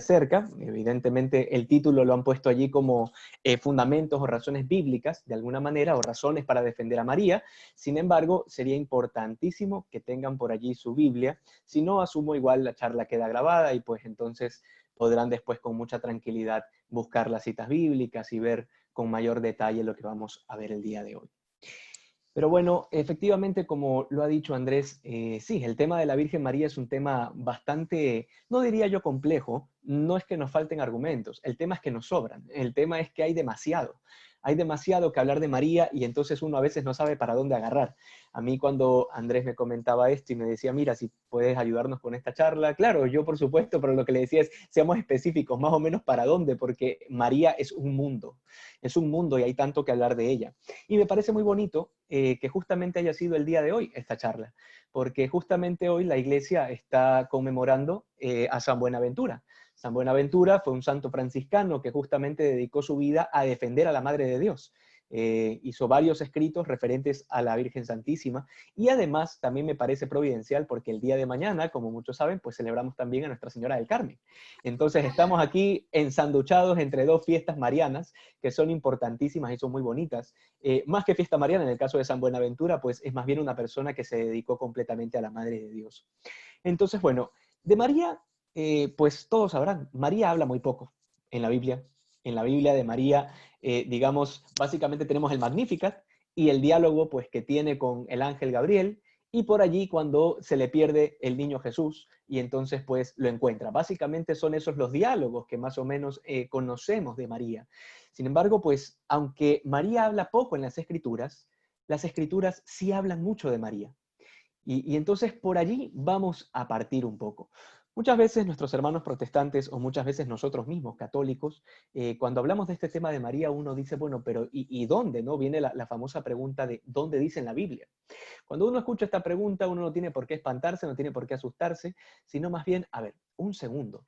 cerca. Evidentemente el título lo han puesto allí como fundamentos o razones bíblicas, de alguna manera, o razones para defender a María. Sin embargo, sería importantísimo que tengan por allí su Biblia. Si no, asumo igual la charla queda grabada y pues entonces podrán después con mucha tranquilidad buscar las citas bíblicas y ver con mayor detalle lo que vamos a ver el día de hoy. Pero bueno, efectivamente, como lo ha dicho Andrés, sí, el tema de la Virgen María es un tema bastante, no diría yo complejo, no es que nos falten argumentos, el tema es que nos sobran, el tema es que hay demasiado que hablar de María y entonces uno a veces no sabe para dónde agarrar. A mí cuando Andrés me comentaba esto y me decía, mira, si puedes ayudarnos con esta charla, claro, yo por supuesto, pero lo que le decía es, seamos específicos, más o menos para dónde, porque María es un mundo y hay tanto que hablar de ella. Y me parece muy bonito que justamente haya sido el día de hoy esta charla, porque justamente hoy la iglesia está conmemorando a San Buenaventura. San Buenaventura fue un santo franciscano que justamente dedicó su vida a defender a la Madre de Dios. Hizo varios escritos referentes a la Virgen Santísima y además también me parece providencial porque el día de mañana, como muchos saben, pues celebramos también a Nuestra Señora del Carmen. Entonces estamos aquí ensanduchados entre dos fiestas marianas que son importantísimas y son muy bonitas. Más que fiesta mariana, en el caso de San Buenaventura, pues es más bien una persona que se dedicó completamente a la Madre de Dios. Entonces, bueno, de María, pues todos sabrán, María habla muy poco en la Biblia. En la Biblia de María, digamos, básicamente tenemos el Magnificat y el diálogo pues que tiene con el ángel Gabriel, y por allí cuando se le pierde el niño Jesús y entonces pues lo encuentra. Básicamente son esos los diálogos que más o menos conocemos de María. Sin embargo, pues aunque María habla poco en las escrituras sí hablan mucho de María. Y entonces por allí vamos a partir un poco. Muchas veces nuestros hermanos protestantes o muchas veces nosotros mismos, católicos, cuando hablamos de este tema de María, uno dice, bueno, pero ¿y dónde? ¿No? Viene la famosa pregunta de ¿dónde dice en la Biblia? Cuando uno escucha esta pregunta, uno no tiene por qué espantarse, no tiene por qué asustarse, sino más bien, a ver, un segundo.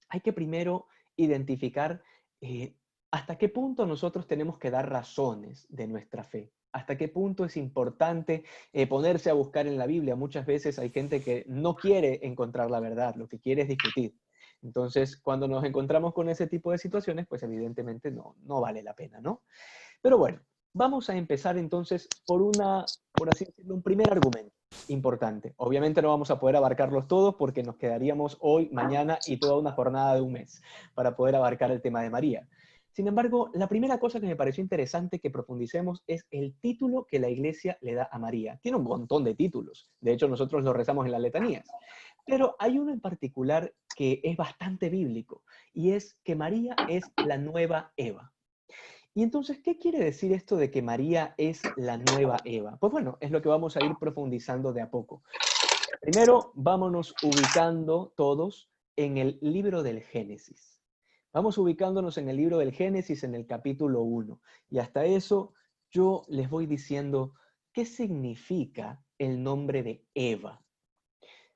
Hay que primero identificar eh, hasta qué punto nosotros tenemos que dar razones de nuestra fe. Hasta qué punto es importante ponerse a buscar en la Biblia. Muchas veces hay gente que no quiere encontrar la verdad, lo que quiere es discutir. Entonces, cuando nos encontramos con ese tipo de situaciones, pues evidentemente no vale la pena, ¿no? Pero bueno, vamos a empezar entonces por así decirlo, un primer argumento importante. Obviamente no vamos a poder abarcarlos todos porque nos quedaríamos hoy, mañana y toda una jornada de un mes para poder abarcar el tema de María. Sin embargo, la primera cosa que me pareció interesante que profundicemos es el título que la iglesia le da a María. Tiene un montón de títulos. De hecho, nosotros lo rezamos en las letanías. Pero hay uno en particular que es bastante bíblico y es que María es la nueva Eva. Y entonces, ¿qué quiere decir esto de que María es la nueva Eva? Pues bueno, es lo que vamos a ir profundizando de a poco. Primero, vámonos ubicando todos en el libro del Génesis. Vamos ubicándonos en el libro del Génesis, en el capítulo 1. Y hasta eso, yo les voy diciendo qué significa el nombre de Eva.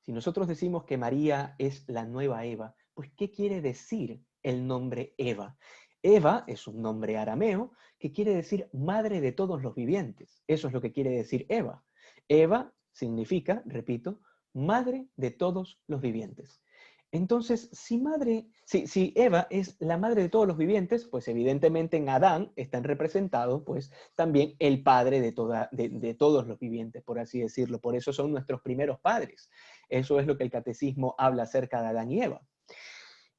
Si nosotros decimos que María es la nueva Eva, pues ¿qué quiere decir el nombre Eva? Eva es un nombre arameo que quiere decir madre de todos los vivientes. Eso es lo que quiere decir Eva. Eva significa, repito, madre de todos los vivientes. Entonces, si Eva es la madre de todos los vivientes, pues evidentemente en Adán están representados pues también el padre de todos los vivientes, por así decirlo. Por eso son nuestros primeros padres. Eso es lo que el catecismo habla acerca de Adán y Eva.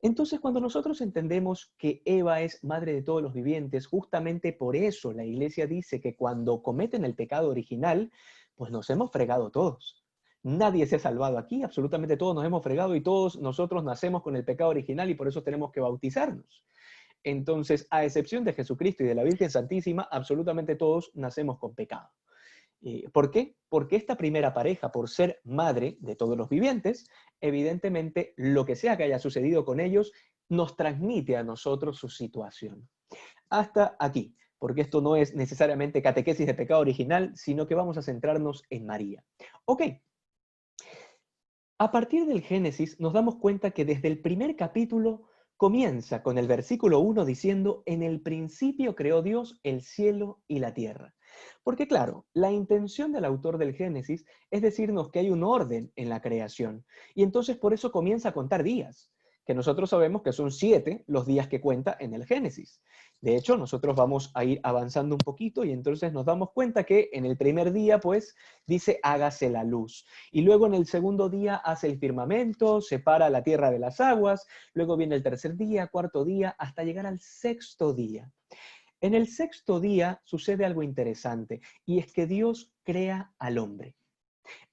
Entonces, cuando nosotros entendemos que Eva es madre de todos los vivientes, justamente por eso la iglesia dice que cuando cometen el pecado original, pues nos hemos fregado todos. Nadie se ha salvado aquí, absolutamente todos nos hemos fregado y todos nosotros nacemos con el pecado original y por eso tenemos que bautizarnos. Entonces, a excepción de Jesucristo y de la Virgen Santísima, absolutamente todos nacemos con pecado. ¿Por qué? Porque esta primera pareja, por ser madre de todos los vivientes, evidentemente lo que sea que haya sucedido con ellos, nos transmite a nosotros su situación. Hasta aquí, porque esto no es necesariamente catequesis de pecado original, sino que vamos a centrarnos en María. Ok, a partir del Génesis nos damos cuenta que desde el primer capítulo comienza con el versículo 1 diciendo, en el principio creó Dios el cielo y la tierra. Porque claro, la intención del autor del Génesis es decirnos que hay un orden en la creación. Y entonces por eso comienza a contar días. que nosotros sabemos que son 7 los días que cuenta en el Génesis. De hecho, nosotros vamos a ir avanzando un poquito y entonces nos damos cuenta que en el primer día, pues, dice hágase la luz. Y luego en el segundo día hace el firmamento, separa la tierra de las aguas, luego viene el tercer día, cuarto día, hasta llegar al sexto día. En el sexto día sucede algo interesante, y es que Dios crea al hombre.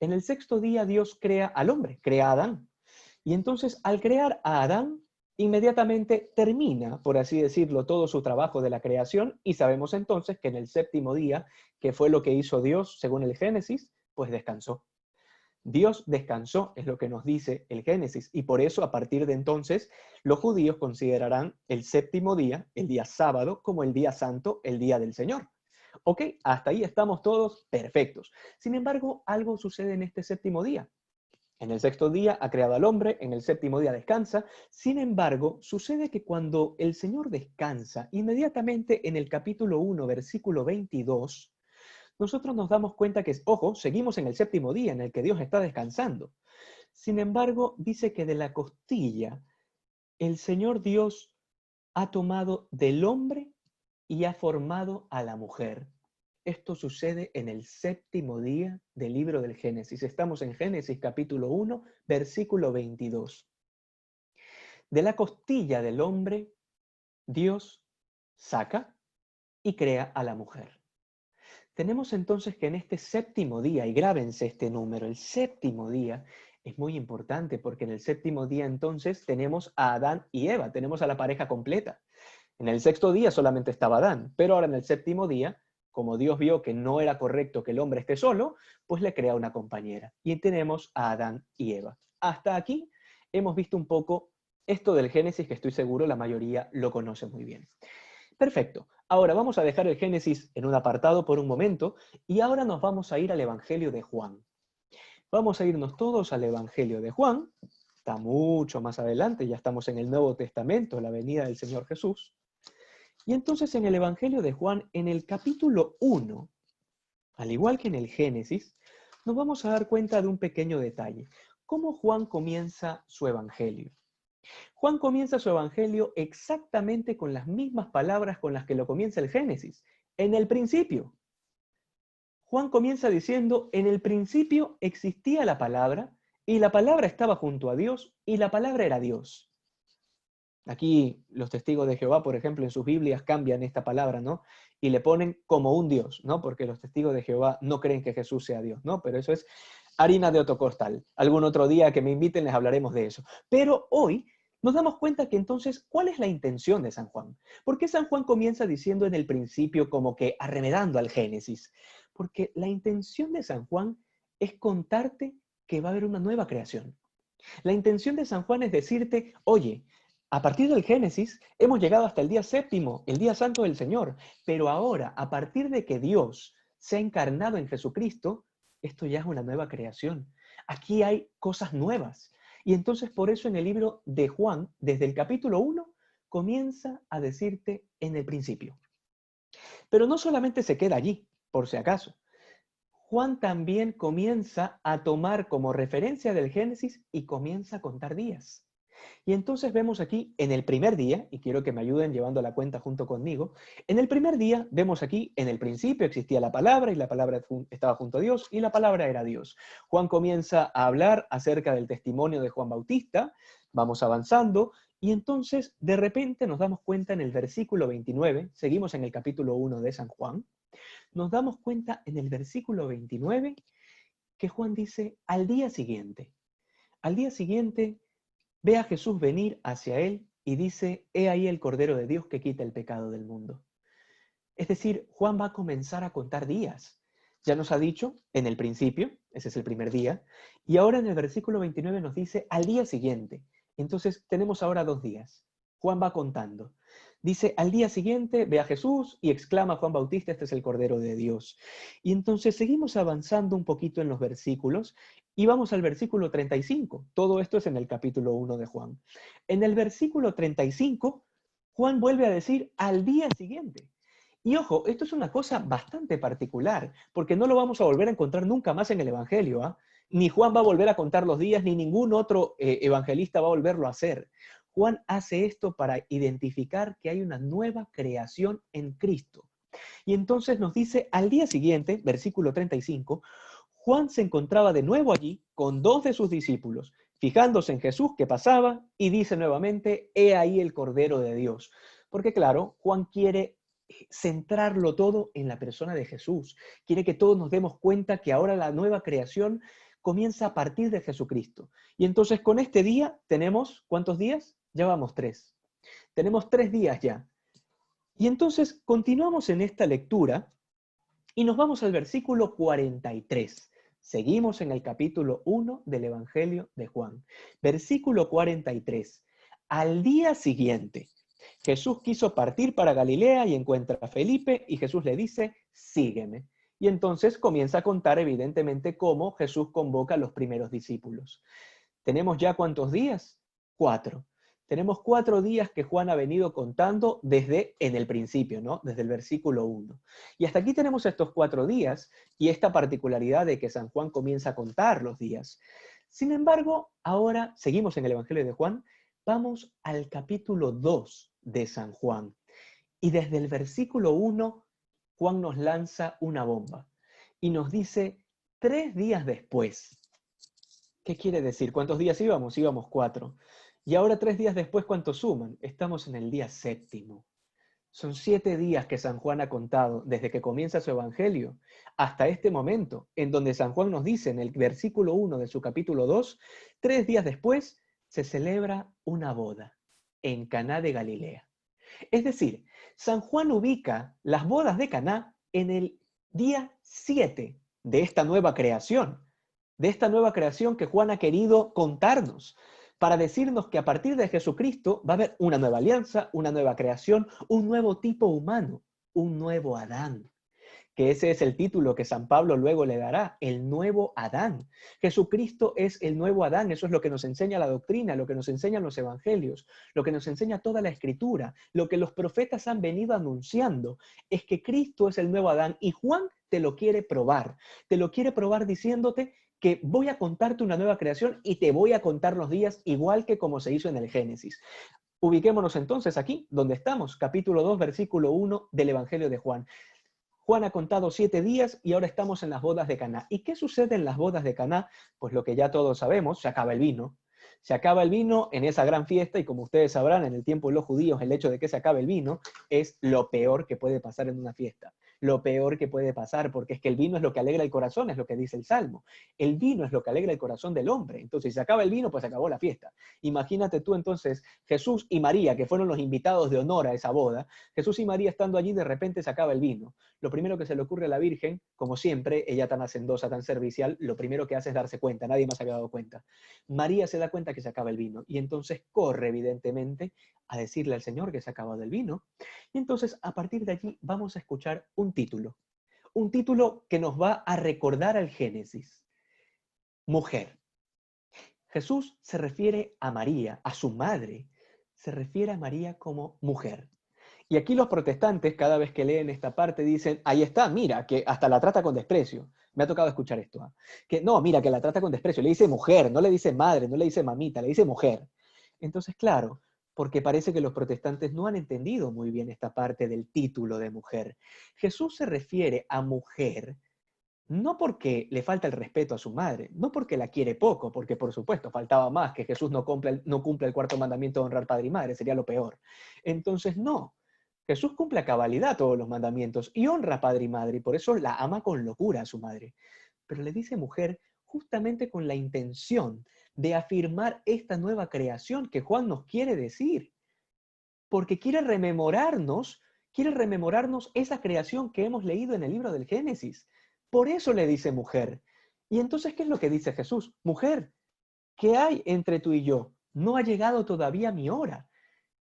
En el sexto día Dios crea al hombre, crea a Adán. Y entonces al crear a Adán, inmediatamente termina, por así decirlo, todo su trabajo de la creación, y sabemos entonces que en el séptimo día, que fue lo que hizo Dios según el Génesis, pues descansó. Dios descansó, es lo que nos dice el Génesis, y por eso a partir de entonces los judíos considerarán el séptimo día, el día sábado, como el día santo, el día del Señor. Ok, hasta ahí estamos todos perfectos. Sin embargo, algo sucede en este séptimo día. En el sexto día ha creado al hombre, en el séptimo día descansa. Sin embargo, sucede que cuando el Señor descansa, inmediatamente en el capítulo 1, versículo 22, nosotros nos damos cuenta que, ojo, seguimos en el séptimo día en el que Dios está descansando. Sin embargo, dice que de la costilla el Señor Dios ha tomado del hombre y ha formado a la mujer. Esto sucede en el séptimo día del libro del Génesis. Estamos en Génesis capítulo 1, versículo 22. De la costilla del hombre, Dios saca y crea a la mujer. Tenemos entonces que en este séptimo día, y grábense este número, el séptimo día es muy importante porque en el séptimo día entonces tenemos a Adán y Eva, tenemos a la pareja completa. En el sexto día solamente estaba Adán, pero ahora en el séptimo día, como Dios vio que no era correcto que el hombre esté solo, pues le crea una compañera. Y tenemos a Adán y Eva. Hasta aquí hemos visto un poco esto del Génesis, que estoy seguro la mayoría lo conoce muy bien. Perfecto. Ahora vamos a dejar el Génesis en un apartado por un momento y ahora nos vamos a ir al Evangelio de Juan. Vamos a irnos todos al Evangelio de Juan. Está mucho más adelante, ya estamos en el Nuevo Testamento, la venida del Señor Jesús. Y entonces en el Evangelio de Juan, en el capítulo 1, al igual que en el Génesis, nos vamos a dar cuenta de un pequeño detalle. ¿Cómo Juan comienza su Evangelio? Juan comienza su Evangelio exactamente con las mismas palabras con las que lo comienza el Génesis. En el principio. Juan comienza diciendo, en el principio existía la palabra, y la palabra estaba junto a Dios, y la palabra era Dios. Aquí los testigos de Jehová, por ejemplo, en sus Biblias cambian esta palabra, ¿no? Y le ponen como un Dios, ¿no? Porque los testigos de Jehová no creen que Jesús sea Dios, ¿no? Pero eso es harina de otro costal. Algún otro día que me inviten les hablaremos de eso. Pero hoy nos damos cuenta que entonces, ¿cuál es la intención de San Juan? ¿Por qué San Juan comienza diciendo en el principio como que arremedando al Génesis? Porque la intención de San Juan es contarte que va a haber una nueva creación. La intención de San Juan es decirte, oye, a partir del Génesis hemos llegado hasta el día séptimo, el día santo del Señor, pero ahora, a partir de que Dios se ha encarnado en Jesucristo, esto ya es una nueva creación. Aquí hay cosas nuevas. Y entonces por eso en el libro de Juan, desde el capítulo 1, comienza a decirte en el principio. Pero no solamente se queda allí, por si acaso. Juan también comienza a tomar como referencia del Génesis y comienza a contar días. Y entonces vemos aquí en el primer día, y quiero que me ayuden llevando la cuenta junto conmigo, en el primer día vemos aquí, en el principio existía la palabra y la palabra estaba junto a Dios y la palabra era Dios. Juan comienza a hablar acerca del testimonio de Juan Bautista, vamos avanzando, y entonces de repente nos damos cuenta en el versículo 29, seguimos en el capítulo 1 de San Juan, nos damos cuenta en el versículo 29 que Juan dice, al día siguiente ve a Jesús venir hacia él y dice, he ahí el Cordero de Dios que quita el pecado del mundo. Es decir, Juan va a comenzar a contar días. Ya nos ha dicho en el principio, ese es el primer día, y ahora en el versículo 29 nos dice al día siguiente. Entonces tenemos ahora 2 días. Juan va contando. Dice, al día siguiente ve a Jesús y exclama Juan Bautista, este es el Cordero de Dios. Y entonces seguimos avanzando un poquito en los versículos y vamos al versículo 35. Todo esto es en el capítulo 1 de Juan. En el versículo 35, Juan vuelve a decir al día siguiente. Y ojo, esto es una cosa bastante particular, porque no lo vamos a volver a encontrar nunca más en el Evangelio, ¿ah? Ni Juan va a volver a contar los días, ni ningún otro evangelista va a volverlo a hacer. Juan hace esto para identificar que hay una nueva creación en Cristo. Y entonces nos dice, al día siguiente, versículo 35, Juan se encontraba de nuevo allí con 2 de sus discípulos, fijándose en Jesús que pasaba, y dice nuevamente, he ahí el Cordero de Dios. Porque claro, Juan quiere centrarlo todo en la persona de Jesús. Quiere que todos nos demos cuenta que ahora la nueva creación comienza a partir de Jesucristo. Y entonces con este día tenemos, ¿cuántos días? Ya vamos 3. Tenemos 3 días ya. Y entonces continuamos en esta lectura y nos vamos al versículo 43. Seguimos en el capítulo 1 del Evangelio de Juan. Versículo 43. Al día siguiente, Jesús quiso partir para Galilea y encuentra a Felipe y Jesús le dice, sígueme. Y entonces comienza a contar evidentemente cómo Jesús convoca a los primeros discípulos. ¿Tenemos ya cuántos días? 4. Tenemos 4 días que Juan ha venido contando desde en el principio, ¿no? Desde el versículo 1. Y hasta aquí tenemos estos 4 días y esta particularidad de que San Juan comienza a contar los días. Sin embargo, ahora seguimos en el Evangelio de Juan, vamos al capítulo 2 de San Juan. Y desde el versículo 1, Juan nos lanza una bomba y nos dice 3 días después. ¿Qué quiere decir? ¿Cuántos días íbamos? Íbamos 4. Y ahora 3 días después, ¿cuántos suman? Estamos en el día 7. Son 7 días que San Juan ha contado desde que comienza su evangelio hasta este momento, en donde San Juan nos dice en el versículo 1 de su capítulo 2, 3 días después se celebra una boda en Caná de Galilea. Es decir, San Juan ubica las bodas de Caná en el día 7 de esta nueva creación que Juan ha querido contarnos, para decirnos que a partir de Jesucristo va a haber una nueva alianza, una nueva creación, un nuevo tipo humano, un nuevo Adán. Que ese es el título que San Pablo luego le dará, el nuevo Adán. Jesucristo es el nuevo Adán, eso es lo que nos enseña la doctrina, lo que nos enseñan los evangelios, lo que nos enseña toda la escritura, lo que los profetas han venido anunciando, es que Cristo es el nuevo Adán y Juan te lo quiere probar diciéndote que voy a contarte una nueva creación y te voy a contar los días igual que como se hizo en el Génesis. Ubiquémonos entonces aquí, donde estamos, capítulo 2, versículo 1 del Evangelio de Juan. Juan ha contado 7 días y ahora estamos en las bodas de Caná. ¿Y qué sucede en las bodas de Caná? Pues lo que ya todos sabemos, se acaba el vino. Se acaba el vino en esa gran fiesta y como ustedes sabrán, en el tiempo de los judíos, el hecho de que se acabe el vino es lo peor que puede pasar en una fiesta. Lo peor que puede pasar, porque es que el vino es lo que alegra el corazón, es lo que dice el Salmo. El vino es lo que alegra el corazón del hombre. Entonces, si se acaba el vino, pues se acabó la fiesta. Imagínate tú entonces, Jesús y María, que fueron los invitados de honor a esa boda, Jesús y María estando allí, de repente se acaba el vino. Lo primero que se le ocurre a la Virgen, como siempre, ella tan hacendosa, tan servicial, lo primero que hace es darse cuenta, nadie más había dado cuenta. María se da cuenta que se acaba el vino y entonces corre, evidentemente, a decirle al Señor que se ha acabado el vino. Y entonces, a partir de allí, vamos a escuchar un título que nos va a recordar al Génesis. Mujer. Jesús se refiere a María, a su madre, se refiere a María como mujer. Y aquí los protestantes, cada vez que leen esta parte, dicen, ahí está, mira, que hasta la trata con desprecio. Me ha tocado escuchar esto. Que no, mira, que la trata con desprecio. Le dice mujer, no le dice madre, no le dice mamita, le dice mujer. Entonces, claro, porque parece que los protestantes no han entendido muy bien esta parte del título de mujer. Jesús se refiere a mujer no porque le falta el respeto a su madre, no porque la quiere poco, porque por supuesto faltaba más que Jesús no cumpla el cuarto mandamiento de honrar padre y madre, sería lo peor. Entonces no, Jesús cumple a cabalidad todos los mandamientos y honra a padre y madre, y por eso la ama con locura a su madre. Pero le dice mujer justamente con la intención de afirmar esta nueva creación que Juan nos quiere decir, porque quiere rememorarnos esa creación que hemos leído en el libro del Génesis. Por eso le dice mujer. Y entonces, ¿qué es lo que dice Jesús? Mujer, ¿qué hay entre tú y yo? No ha llegado todavía mi hora.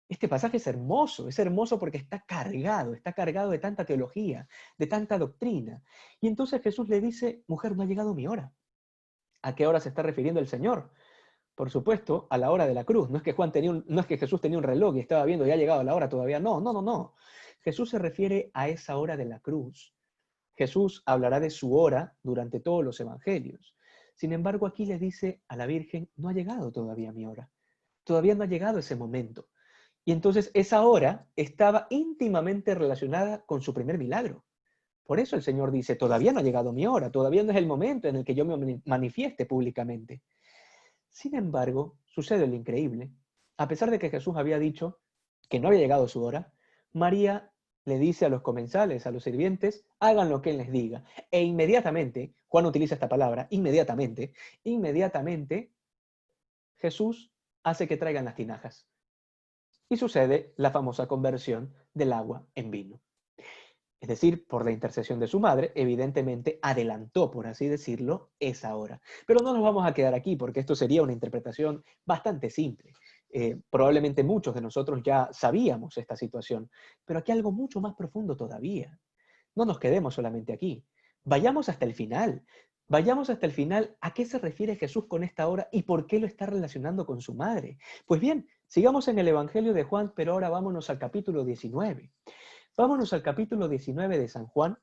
Este pasaje es hermoso porque está cargado de tanta teología, de tanta doctrina. Y entonces Jesús le dice, mujer, no ha llegado mi hora. ¿A qué hora se está refiriendo el Señor? Por supuesto, a la hora de la cruz. No es que no es que Jesús tenía un reloj y estaba viendo, ya ha llegado la hora todavía. No, no, no, no. Jesús se refiere a esa hora de la cruz. Jesús hablará de su hora durante todos los evangelios. Sin embargo, aquí le dice a la Virgen, no ha llegado todavía mi hora. Todavía no ha llegado ese momento. Y entonces esa hora estaba íntimamente relacionada con su primer milagro. Por eso el Señor dice, todavía no ha llegado mi hora, todavía no es el momento en el que yo me manifieste públicamente. Sin embargo, sucede lo increíble. A pesar de que Jesús había dicho que no había llegado su hora, María le dice a los comensales, a los sirvientes, hagan lo que Él les diga. E inmediatamente, Juan utiliza esta palabra, inmediatamente, Jesús hace que traigan las tinajas. Y sucede la famosa conversión del agua en vino. Es decir, por la intercesión de su madre, evidentemente adelantó, por así decirlo, esa hora. Pero no nos vamos a quedar aquí, porque esto sería una interpretación bastante simple. Probablemente muchos de nosotros ya sabíamos esta situación, pero aquí algo mucho más profundo todavía. No nos quedemos solamente aquí. Vayamos hasta el final. Vayamos hasta el final. ¿A qué se refiere Jesús con esta hora y por qué lo está relacionando con su madre? Pues bien, sigamos en el Evangelio de Juan, pero ahora vámonos al capítulo 19. Vámonos al capítulo 19 de San Juan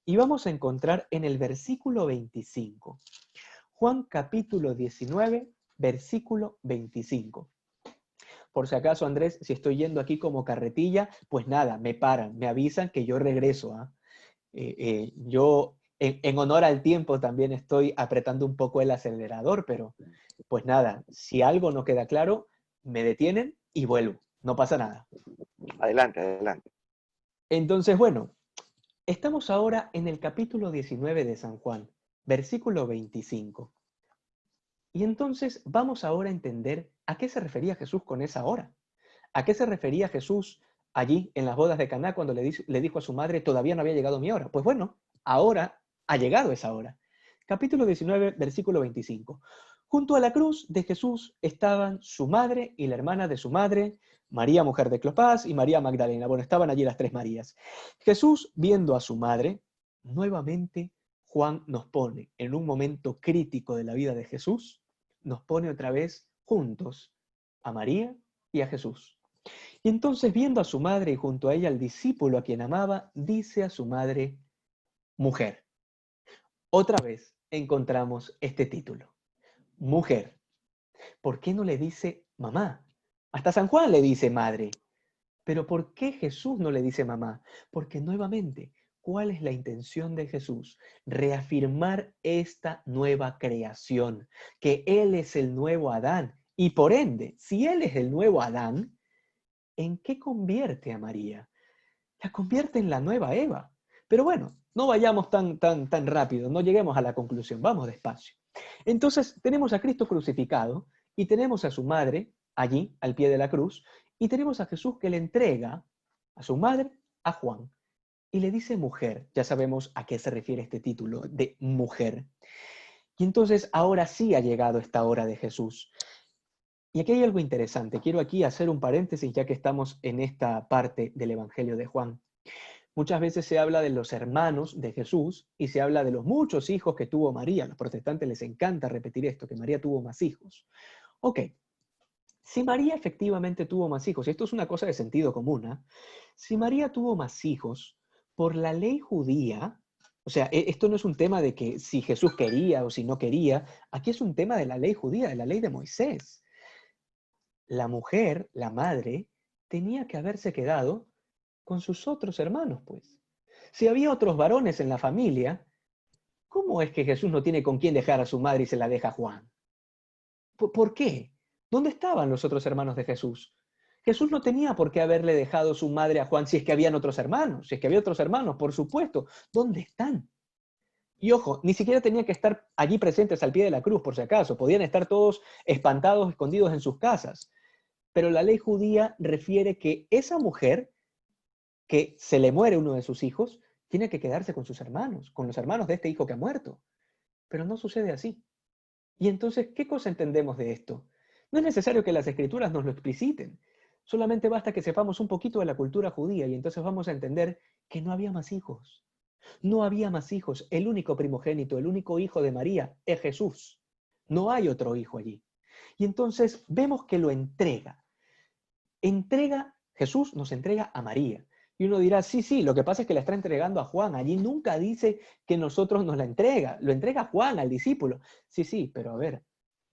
y vamos a encontrar en el versículo 25. Juan capítulo 19, versículo 25. Por si acaso, Andrés, si estoy yendo aquí como carretilla, pues nada, me paran, me avisan que yo regreso. Yo, en honor al tiempo, también estoy apretando un poco el acelerador, pero pues nada, si algo no queda claro, me detienen y vuelvo. No pasa nada. Adelante, adelante. Entonces, bueno, estamos ahora en el capítulo 19 de San Juan, versículo 25. Y entonces vamos ahora a entender a qué se refería Jesús con esa hora. ¿A qué se refería Jesús allí en las bodas de Caná cuando le dijo a su madre, todavía no había llegado mi hora? Pues bueno, ahora ha llegado esa hora. Capítulo 19, versículo 25. Junto a la cruz de Jesús estaban su madre y la hermana de su madre, María, mujer de Cleofás, y María Magdalena. Bueno, estaban allí las tres Marías. Jesús, viendo a su madre, nuevamente Juan nos pone en un momento crítico de la vida de Jesús, nos pone otra vez juntos a María y a Jesús. Y entonces, viendo a su madre y junto a ella al discípulo a quien amaba, dice a su madre, mujer. Otra vez encontramos este título, mujer. ¿Por qué no le dice mamá? Hasta San Juan le dice madre. Pero ¿por qué Jesús no le dice mamá? Porque nuevamente, ¿cuál es la intención de Jesús? Reafirmar esta nueva creación, que Él es el nuevo Adán. Y por ende, si Él es el nuevo Adán, ¿en qué convierte a María? La convierte en la nueva Eva. Pero bueno, no vayamos tan rápido, no lleguemos a la conclusión, vamos despacio. Entonces tenemos a Cristo crucificado y tenemos a su madre allí, al pie de la cruz, y tenemos a Jesús que le entrega a su madre a Juan y le dice mujer. Ya sabemos a qué se refiere este título de mujer. Y entonces ahora sí ha llegado esta hora de Jesús. Y aquí hay algo interesante. Quiero aquí hacer un paréntesis ya que estamos en esta parte del Evangelio de Juan. Muchas veces se habla de los hermanos de Jesús y se habla de los muchos hijos que tuvo María. A los protestantes les encanta repetir esto, que María tuvo más hijos. Ok, si María efectivamente tuvo más hijos, y esto es una cosa de sentido común, ¿eh? Si María tuvo más hijos, por la ley judía, o sea, esto no es un tema de que si Jesús quería o si no quería, aquí es un tema de la ley judía, de la ley de Moisés. La mujer, la madre, tenía que haberse quedado con sus otros hermanos, pues. Si había otros varones en la familia, ¿cómo es que Jesús no tiene con quién dejar a su madre y se la deja a Juan? ¿Por qué? ¿Dónde estaban los otros hermanos de Jesús? Jesús no tenía por qué haberle dejado su madre a Juan si es que habían otros hermanos. Si es que había otros hermanos, por supuesto. ¿Dónde están? Y ojo, ni siquiera tenían que estar allí presentes al pie de la cruz, por si acaso. Podían estar todos espantados, escondidos en sus casas. Pero la ley judía refiere que esa mujer que se le muere uno de sus hijos, tiene que quedarse con sus hermanos, con los hermanos de este hijo que ha muerto. Pero no sucede así. Y entonces, ¿qué cosa entendemos de esto? No es necesario que las escrituras nos lo expliciten. Solamente basta que sepamos un poquito de la cultura judía y entonces vamos a entender que no había más hijos. No había más hijos. El único primogénito, el único hijo de María es Jesús. No hay otro hijo allí. Y entonces vemos que lo entrega. Jesús nos entrega a María. Y uno dirá, sí, lo que pasa es que la está entregando a Juan. Allí nunca dice que nosotros nos la entrega. Lo entrega a Juan, al discípulo. Sí, pero a ver,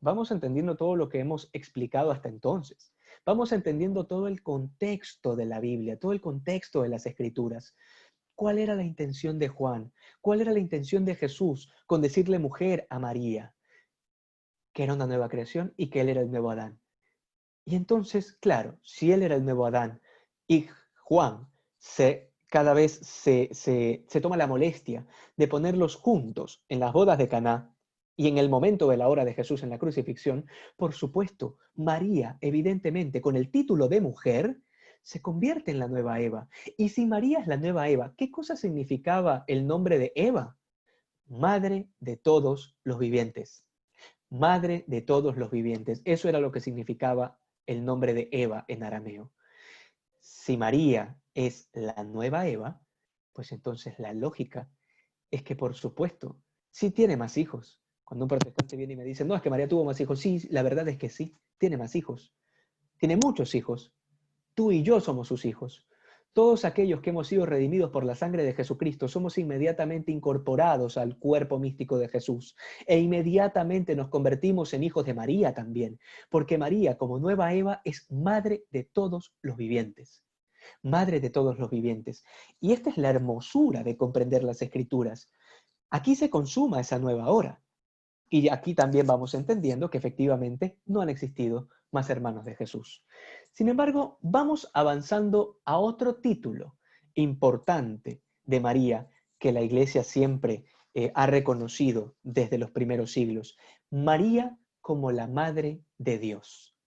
vamos entendiendo todo lo que hemos explicado hasta entonces. Vamos entendiendo todo el contexto de la Biblia, todo el contexto de las Escrituras. ¿Cuál era la intención de Juan? ¿Cuál era la intención de Jesús con decirle mujer a María? Que era una nueva creación y que él era el nuevo Adán. Y entonces, claro, si él era el nuevo Adán y Juan cada vez se toma la molestia de ponerlos juntos en las bodas de Caná y en el momento de la hora de Jesús en la crucifixión, por supuesto, María, evidentemente, con el título de mujer, se convierte en la nueva Eva. Y si María es la nueva Eva, ¿qué cosa significaba el nombre de Eva? Madre de todos los vivientes. Madre de todos los vivientes. Eso era lo que significaba el nombre de Eva en arameo. Si María es la nueva Eva, pues entonces la lógica es que, por supuesto, sí tiene más hijos. Cuando un protestante viene y me dice, no, es que María tuvo más hijos. Sí, la verdad es que sí, tiene más hijos. Tiene muchos hijos. Tú y yo somos sus hijos. Todos aquellos que hemos sido redimidos por la sangre de Jesucristo somos inmediatamente incorporados al cuerpo místico de Jesús e inmediatamente nos convertimos en hijos de María también, porque María, como nueva Eva, es madre de todos los vivientes. Madre de todos los vivientes. Y esta es la hermosura de comprender las Escrituras. Aquí se consuma esa nueva hora. Y aquí también vamos entendiendo que efectivamente no han existido más hermanos de Jesús. Sin embargo, vamos avanzando a otro título importante de María que la Iglesia siempre ha reconocido desde los primeros siglos. María como la Madre de Dios.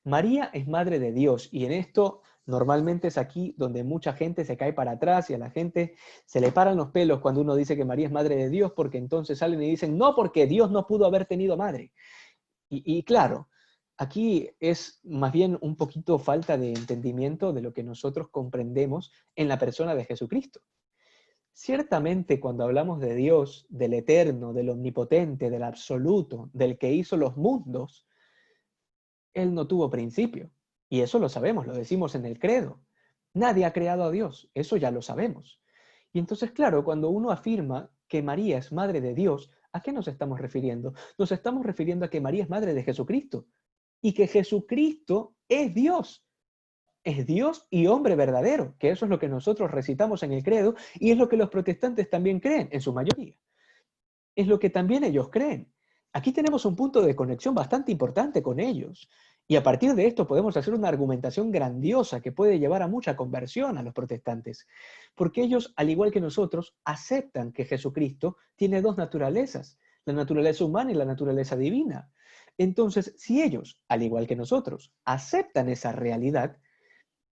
María es Madre de Dios y en esto normalmente es aquí donde mucha gente se cae para atrás y a la gente se le paran los pelos cuando uno dice que María es Madre de Dios porque entonces salen y dicen, no, porque Dios no pudo haber tenido madre. Y claro, aquí es más bien un poquito falta de entendimiento de lo que nosotros comprendemos en la persona de Jesucristo. Ciertamente cuando hablamos de Dios, del eterno, del omnipotente, del absoluto, del que hizo los mundos, Él no tuvo principio. Y eso lo sabemos, lo decimos en el credo. Nadie ha creado a Dios, eso ya lo sabemos. Y entonces, claro, cuando uno afirma que María es madre de Dios, ¿a qué nos estamos refiriendo? Nos estamos refiriendo a que María es madre de Jesucristo y que Jesucristo es Dios. Es Dios y hombre verdadero, que eso es lo que nosotros recitamos en el credo y es lo que los protestantes también creen, en su mayoría. Es lo que también ellos creen. Aquí tenemos un punto de conexión bastante importante con ellos. Y a partir de esto podemos hacer una argumentación grandiosa que puede llevar a mucha conversión a los protestantes. Porque ellos, al igual que nosotros, aceptan que Jesucristo tiene dos naturalezas, la naturaleza humana y la naturaleza divina. Entonces, si ellos, al igual que nosotros, aceptan esa realidad,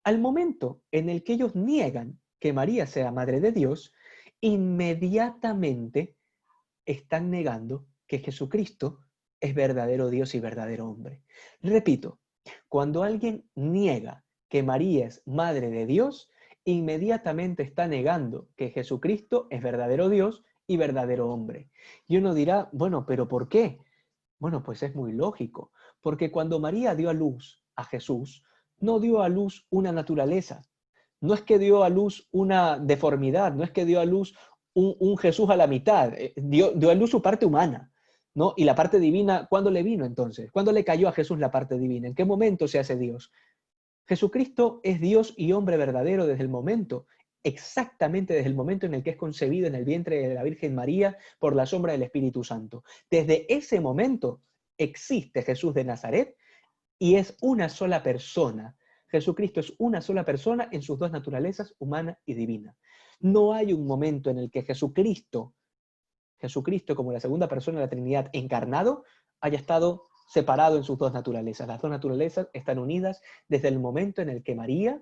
al momento en el que ellos niegan que María sea madre de Dios, inmediatamente están negando que Jesucristo es verdadero Dios y verdadero hombre. Repito, cuando alguien niega que María es madre de Dios, inmediatamente está negando que Jesucristo es verdadero Dios y verdadero hombre. Y uno dirá, bueno, pero ¿por qué? Bueno, pues es muy lógico, porque cuando María dio a luz a Jesús, no dio a luz una naturaleza, no es que dio a luz una deformidad, no es que dio a luz un Jesús a la mitad, dio a luz su parte humana, ¿no? Y la parte divina, ¿cuándo le vino entonces? ¿Cuándo le cayó a Jesús la parte divina? ¿En qué momento se hace Dios? Jesucristo es Dios y hombre verdadero desde el momento, exactamente desde el momento en el que es concebido en el vientre de la Virgen María por la sombra del Espíritu Santo. Desde ese momento existe Jesús de Nazaret y es una sola persona. Jesucristo es una sola persona en sus dos naturalezas, humana y divina. No hay un momento en el que Jesucristo como la segunda persona de la Trinidad encarnado, haya estado separado en sus dos naturalezas. Las dos naturalezas están unidas desde el momento en el que María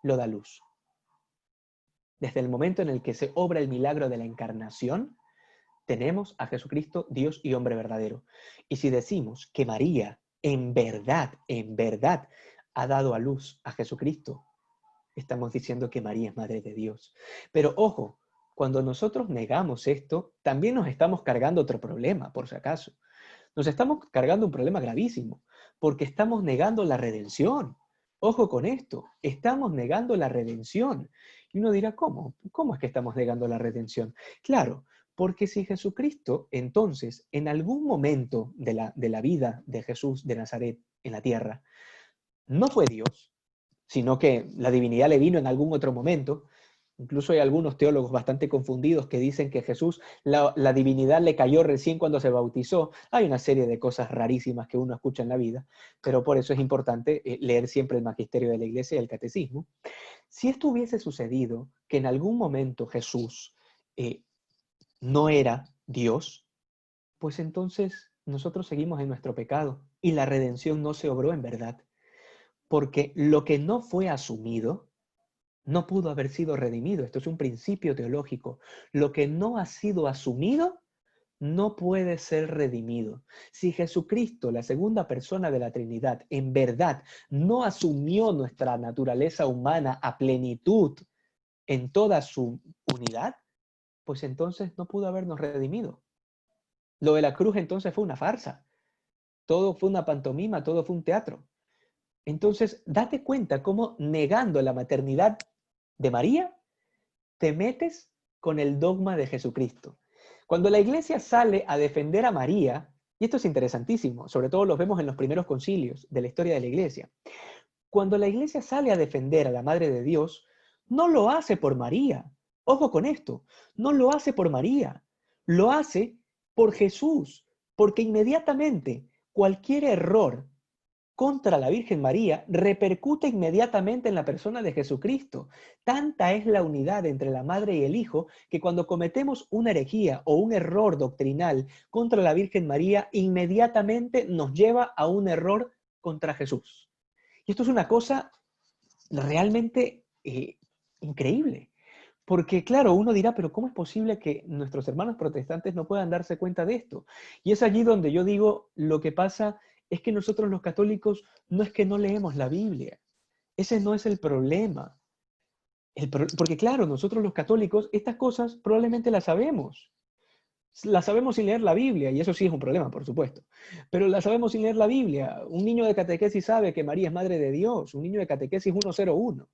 lo da a luz. Desde el momento en el que se obra el milagro de la encarnación, tenemos a Jesucristo, Dios y hombre verdadero. Y si decimos que María en verdad, ha dado a luz a Jesucristo, estamos diciendo que María es madre de Dios. Pero ojo, cuando nosotros negamos esto, también nos estamos cargando otro problema, por si acaso. Nos estamos cargando un problema gravísimo, porque estamos negando la redención. Ojo con esto, estamos negando la redención. Y uno dirá, ¿cómo? ¿Cómo es que estamos negando la redención? Claro, Porque si Jesucristo, entonces, en algún momento de la vida de Jesús de Nazaret en la tierra, no fue Dios, sino que la divinidad le vino en algún otro momento. Incluso hay algunos teólogos bastante confundidos que dicen que Jesús, la divinidad le cayó recién cuando se bautizó. Hay una serie de cosas rarísimas que uno escucha en la vida, pero por eso es importante leer siempre el magisterio de la Iglesia y el catecismo. Si esto hubiese sucedido, que en algún momento Jesús no era Dios, pues entonces nosotros seguimos en nuestro pecado y la redención no se obró en verdad. Porque lo que no fue asumido no pudo haber sido redimido. Esto es un principio teológico. Lo que no ha sido asumido no puede ser redimido. Si Jesucristo, la segunda persona de la Trinidad, en verdad no asumió nuestra naturaleza humana a plenitud en toda su unidad, pues entonces no pudo habernos redimido. Lo de la cruz entonces fue una farsa. Todo fue una pantomima, todo fue un teatro. Entonces, date cuenta cómo negando la maternidad de María, te metes con el dogma de Jesucristo. Cuando la iglesia sale a defender a María, y esto es interesantísimo, sobre todo lo vemos en los primeros concilios de la historia de la iglesia, cuando la iglesia sale a defender a la Madre de Dios, no lo hace por María. Ojo con esto, no lo hace por María, lo hace por Jesús, porque inmediatamente cualquier error contra la Virgen María repercute inmediatamente en la persona de Jesucristo. Tanta es la unidad entre la Madre y el Hijo que cuando cometemos una herejía o un error doctrinal contra la Virgen María, inmediatamente nos lleva a un error contra Jesús. Y esto es una cosa realmente increíble. Porque claro, uno dirá, pero ¿cómo es posible que nuestros hermanos protestantes no puedan darse cuenta de esto? Y es allí donde yo digo, lo que pasa es que nosotros los católicos no es que no leemos la Biblia. Ese no es el problema. Porque claro, nosotros los católicos estas cosas probablemente las sabemos. Las sabemos sin leer la Biblia, y eso sí es un problema, por supuesto. Pero las sabemos sin leer la Biblia. Un niño de catequesis sabe que María es Madre de Dios. Un niño de catequesis 101.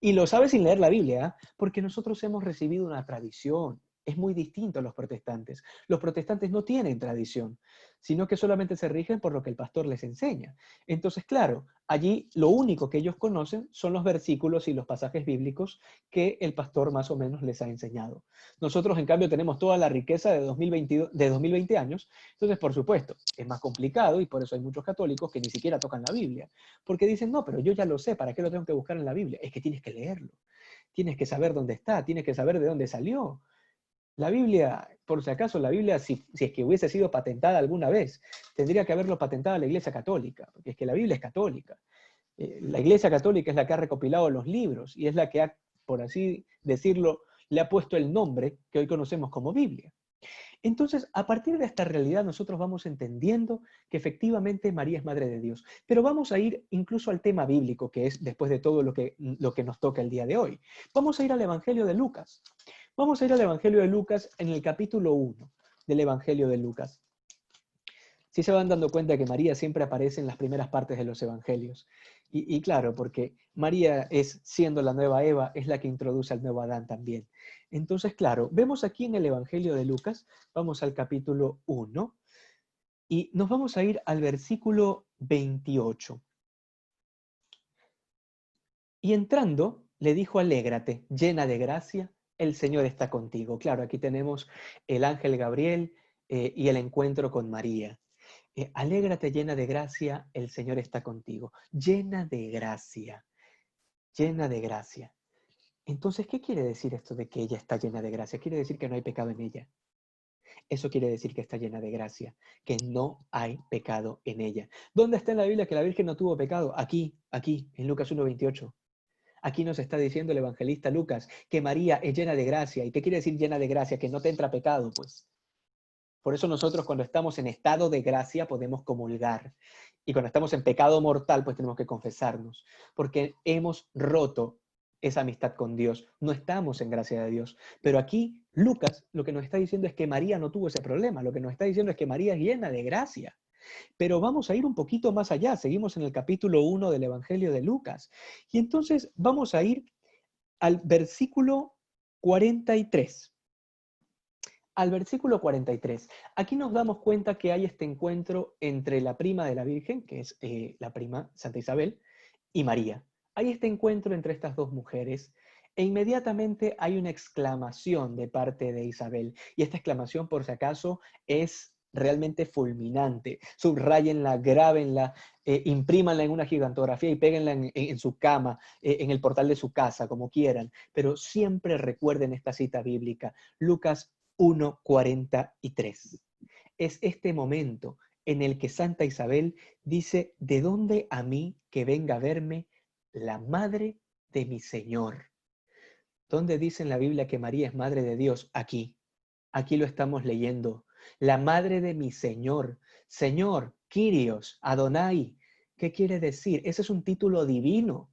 Y lo sabe sin leer la Biblia, ¿eh? Porque nosotros hemos recibido una tradición. Es muy distinto a los protestantes. Los protestantes no tienen tradición, sino que solamente se rigen por lo que el pastor les enseña. Entonces, claro, allí lo único que ellos conocen son los versículos y los pasajes bíblicos que el pastor más o menos les ha enseñado. Nosotros, en cambio, tenemos toda la riqueza de 2020 años. Entonces, por supuesto, es más complicado y por eso hay muchos católicos que ni siquiera tocan la Biblia. Porque dicen, no, pero yo ya lo sé, ¿para qué lo tengo que buscar en la Biblia? Es que tienes que leerlo. Tienes que saber dónde está, tienes que saber de dónde salió. La Biblia, por si acaso, la Biblia, si es que hubiese sido patentada alguna vez, tendría que haberlo patentada la Iglesia Católica, porque es que la Biblia es católica. La Iglesia Católica es la que ha recopilado los libros y es la que ha, por así decirlo, le ha puesto el nombre que hoy conocemos como Biblia. Entonces, a partir de esta realidad, nosotros vamos entendiendo que efectivamente María es Madre de Dios. Pero vamos a ir incluso al tema bíblico, que es después de todo lo que nos toca el día de hoy. Vamos a ir al Evangelio de Lucas. Vamos a ir al Evangelio de Lucas en el capítulo 1 del Evangelio de Lucas. Si se van dando cuenta que María siempre aparece en las primeras partes de los evangelios. Y claro, porque María es, siendo la nueva Eva, es la que introduce al nuevo Adán también. Entonces, claro, vemos aquí en el Evangelio de Lucas, vamos al capítulo 1, y nos vamos a ir al versículo 28. Y entrando, le dijo, alégrate, llena de gracia, el Señor está contigo. Claro, aquí tenemos el ángel Gabriel y el encuentro con María. Alégrate llena de gracia, el Señor está contigo. Llena de gracia, llena de gracia. Entonces, ¿qué quiere decir esto de que ella está llena de gracia? Quiere decir que no hay pecado en ella. Eso quiere decir que está llena de gracia, que no hay pecado en ella. ¿Dónde está en la Biblia que la Virgen no tuvo pecado? Aquí, en Lucas 1:28. Aquí nos está diciendo el evangelista Lucas que María es llena de gracia. ¿Y qué quiere decir llena de gracia? Que no te entra pecado, pues. Por eso nosotros cuando estamos en estado de gracia podemos comulgar. Y cuando estamos en pecado mortal, pues tenemos que confesarnos. Porque hemos roto esa amistad con Dios. No estamos en gracia de Dios. Pero aquí Lucas lo que nos está diciendo es que María no tuvo ese problema. Lo que nos está diciendo es que María es llena de gracia. Pero vamos a ir un poquito más allá. Seguimos en el capítulo 1 del Evangelio de Lucas. Y entonces vamos a ir al versículo 43. al versículo 43. Aquí nos damos cuenta que hay este encuentro entre la prima de la Virgen, que es la prima Santa Isabel, y María. Hay este encuentro entre estas dos mujeres e inmediatamente hay una exclamación de parte de Isabel. Y esta exclamación, por si acaso, es realmente fulminante. Subrayenla, grábenla, imprímanla en una gigantografía y péguenla en su cama, en el portal de su casa, como quieran. Pero siempre recuerden esta cita bíblica, Lucas 1:43. Es este momento en el que Santa Isabel dice: ¿de dónde a mí que venga a verme la madre de mi Señor? ¿Dónde dice en la Biblia que María es madre de Dios? Aquí. Aquí lo estamos leyendo. La madre de mi Señor. Señor, Kyrios, Adonai. ¿Qué quiere decir? Ese es un título divino.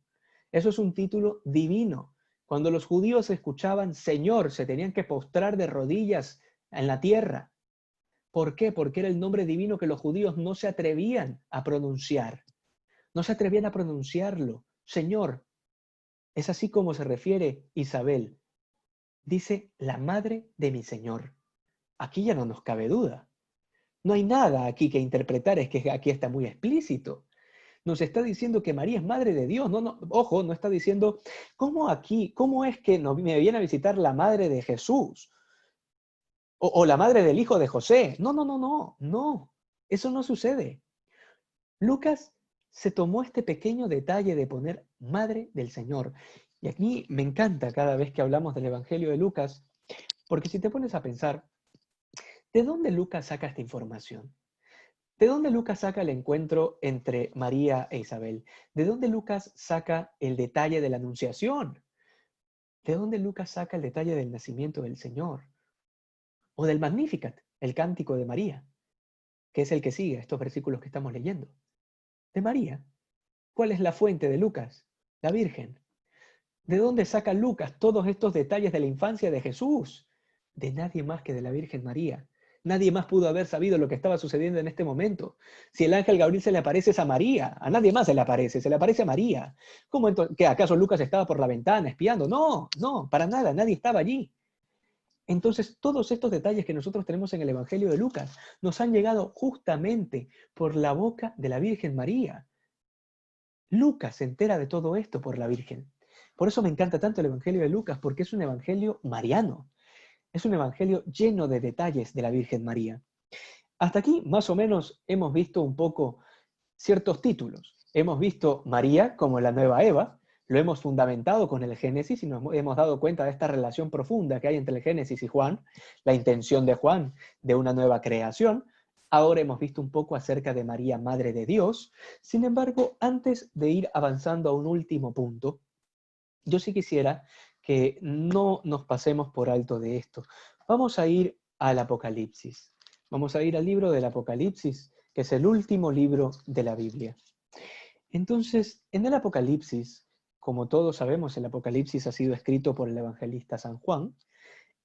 Eso es un título divino. Cuando los judíos escuchaban Señor, se tenían que postrar de rodillas en la tierra. ¿Por qué? Porque era el nombre divino que los judíos no se atrevían a pronunciar. No se atrevían a pronunciarlo. Señor. Es así como se refiere Isabel. Dice, la madre de mi Señor. Aquí ya no nos cabe duda. No hay nada aquí que interpretar, es que aquí está muy explícito. Nos está diciendo que María es madre de Dios. No, no, ojo, no está diciendo, cómo es que me viene a visitar la madre de Jesús? O la madre del hijo de José. No, no, no, no, no. Eso no sucede. Lucas se tomó este pequeño detalle de poner madre del Señor. Y aquí me encanta cada vez que hablamos del Evangelio de Lucas, porque si te pones a pensar, ¿de dónde Lucas saca esta información? ¿De dónde Lucas saca el encuentro entre María e Isabel? ¿De dónde Lucas saca el detalle de la anunciación? ¿De dónde Lucas saca el detalle del nacimiento del Señor? O del Magnificat, el cántico de María, que es el que sigue estos versículos que estamos leyendo. De María. ¿Cuál es la fuente de Lucas? La Virgen. ¿De dónde saca Lucas todos estos detalles de la infancia de Jesús? De nadie más que de la Virgen María. Nadie más pudo haber sabido lo que estaba sucediendo en este momento. Si el ángel Gabriel se le aparece es a María, a nadie más se le aparece a María. ¿Cómo entonces? ¿Qué, acaso Lucas estaba por la ventana espiando? No, no, para nada, nadie estaba allí. Entonces, todos estos detalles que nosotros tenemos en el Evangelio de Lucas nos han llegado justamente por la boca de la Virgen María. Lucas se entera de todo esto por la Virgen. Por eso me encanta tanto el Evangelio de Lucas, porque es un evangelio mariano. Es un evangelio lleno de detalles de la Virgen María. Hasta aquí, más o menos, hemos visto un poco ciertos títulos. Hemos visto María como la nueva Eva, lo hemos fundamentado con el Génesis y nos hemos dado cuenta de esta relación profunda que hay entre el Génesis y Juan, la intención de Juan de una nueva creación. Ahora hemos visto un poco acerca de María, Madre de Dios. Sin embargo, antes de ir avanzando a un último punto, yo sí quisiera que no nos pasemos por alto de esto. Vamos a ir al Apocalipsis. Vamos a ir al libro del Apocalipsis, que es el último libro de la Biblia. Entonces, en el Apocalipsis, como todos sabemos, el Apocalipsis ha sido escrito por el evangelista San Juan,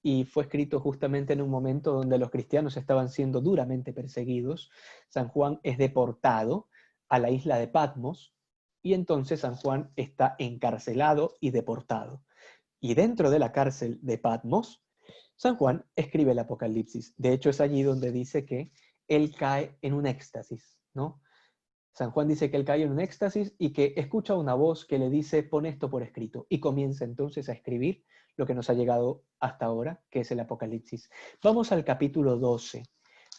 y fue escrito justamente en un momento donde los cristianos estaban siendo duramente perseguidos. San Juan es deportado a la isla de Patmos, y entonces San Juan está encarcelado y deportado. Y dentro de la cárcel de Patmos, San Juan escribe el Apocalipsis. De hecho, es allí donde dice que él cae en un éxtasis, ¿no? San Juan dice que él cae en un éxtasis y que escucha una voz que le dice, pon esto por escrito. Y comienza entonces a escribir lo que nos ha llegado hasta ahora, que es el Apocalipsis. Vamos al capítulo 12.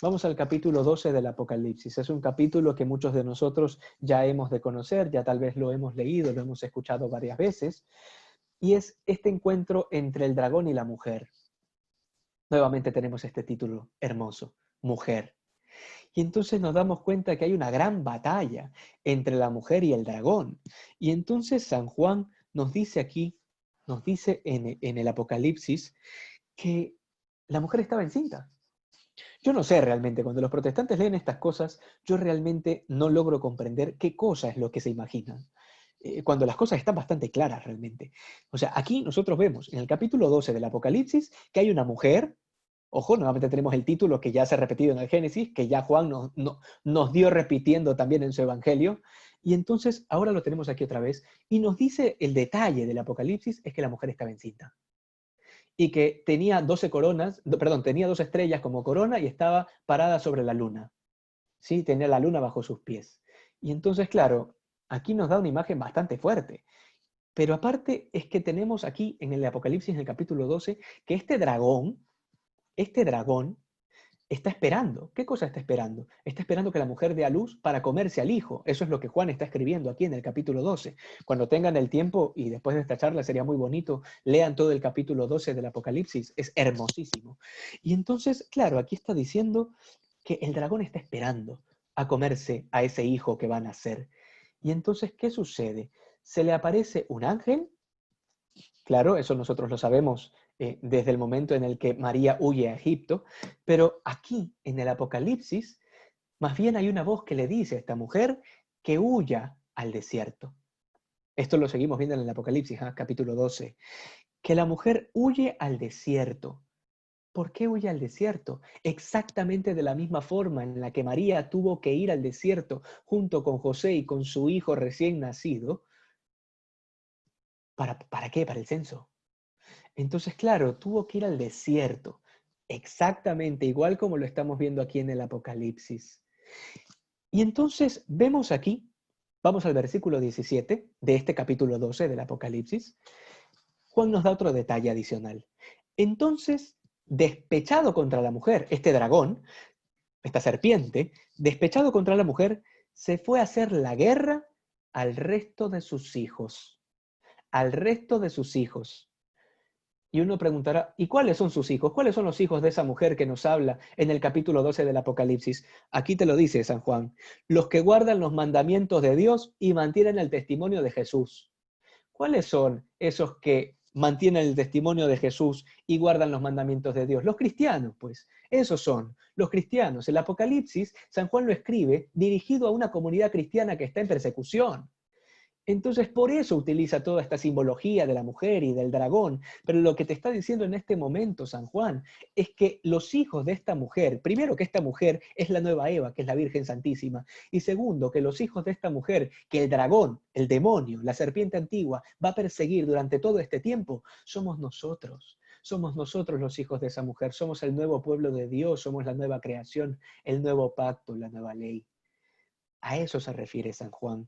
Vamos al capítulo 12 del Apocalipsis. Es un capítulo que muchos de nosotros ya hemos de conocer, ya tal vez lo hemos leído, lo hemos escuchado varias veces. Y es este encuentro entre el dragón y la mujer. Nuevamente tenemos este título hermoso, mujer. Y entonces nos damos cuenta que hay una gran batalla entre la mujer y el dragón. Y entonces San Juan nos dice aquí, nos dice en el Apocalipsis, que la mujer estaba encinta. Yo no sé realmente, cuando los protestantes leen estas cosas, yo realmente no logro comprender qué cosa es lo que se imaginan. Cuando las cosas están bastante claras realmente. O sea, aquí nosotros vemos en el capítulo 12 del Apocalipsis que hay una mujer. Ojo, nuevamente tenemos el título que ya se ha repetido en el Génesis, que ya Juan nos dio repitiendo también en su Evangelio, y entonces ahora lo tenemos aquí otra vez, y nos dice el detalle del Apocalipsis es que la mujer estaba encinta. y que tenía 12 coronas, perdón, tenía 2 estrellas como corona y estaba parada sobre la luna. ¿Sí? Tenía la luna bajo sus pies. Y entonces, claro, aquí nos da una imagen bastante fuerte. Pero aparte es que tenemos aquí en el Apocalipsis, en el capítulo 12, que este dragón está esperando. ¿Qué cosa está esperando? Está esperando que la mujer dé a luz para comerse al hijo. Eso es lo que Juan está escribiendo aquí en el capítulo 12. Cuando tengan el tiempo, y después de esta charla sería muy bonito, lean todo el capítulo 12 del Apocalipsis. Es hermosísimo. Y entonces, claro, aquí está diciendo que el dragón está esperando a comerse a ese hijo que va a nacer. Y entonces, ¿qué sucede? Se le aparece un ángel. Claro, eso nosotros lo sabemos desde el momento en el que María huye a Egipto, pero aquí en el Apocalipsis, más bien hay una voz que le dice a esta mujer que huya al desierto. Esto lo seguimos viendo en el Apocalipsis, capítulo 12, que la mujer huye al desierto. ¿Por qué huye al desierto? Exactamente de la misma forma en la que María tuvo que ir al desierto junto con José y con su hijo recién nacido. ¿Para qué? Para el censo. Entonces, claro, tuvo que ir al desierto, exactamente igual como lo estamos viendo aquí en el Apocalipsis. Y entonces vemos aquí, vamos al versículo 17 de este capítulo 12 del Apocalipsis, Juan nos da otro detalle adicional. Entonces, despechado contra la mujer, este dragón, esta serpiente, despechado contra la mujer, se fue a hacer la guerra al resto de sus hijos. Al resto de sus hijos. Y uno preguntará, ¿y cuáles son sus hijos? ¿Cuáles son los hijos de esa mujer que nos habla en el capítulo 12 del Apocalipsis? Aquí te lo dice San Juan. Los que guardan los mandamientos de Dios y mantienen el testimonio de Jesús. ¿Cuáles son esos que mantienen el testimonio de Jesús y guardan los mandamientos de Dios? Los cristianos, pues. Esos son los cristianos. El Apocalipsis, San Juan lo escribe dirigido a una comunidad cristiana que está en persecución. Entonces, por eso utiliza toda esta simbología de la mujer y del dragón. Pero lo que te está diciendo en este momento, San Juan, es que los hijos de esta mujer, primero que esta mujer es la nueva Eva, que es la Virgen Santísima, y segundo, que los hijos de esta mujer, que el dragón, el demonio, la serpiente antigua, va a perseguir durante todo este tiempo, somos nosotros. Somos nosotros los hijos de esa mujer, somos el nuevo pueblo de Dios, somos la nueva creación, el nuevo pacto, la nueva ley. A eso se refiere San Juan.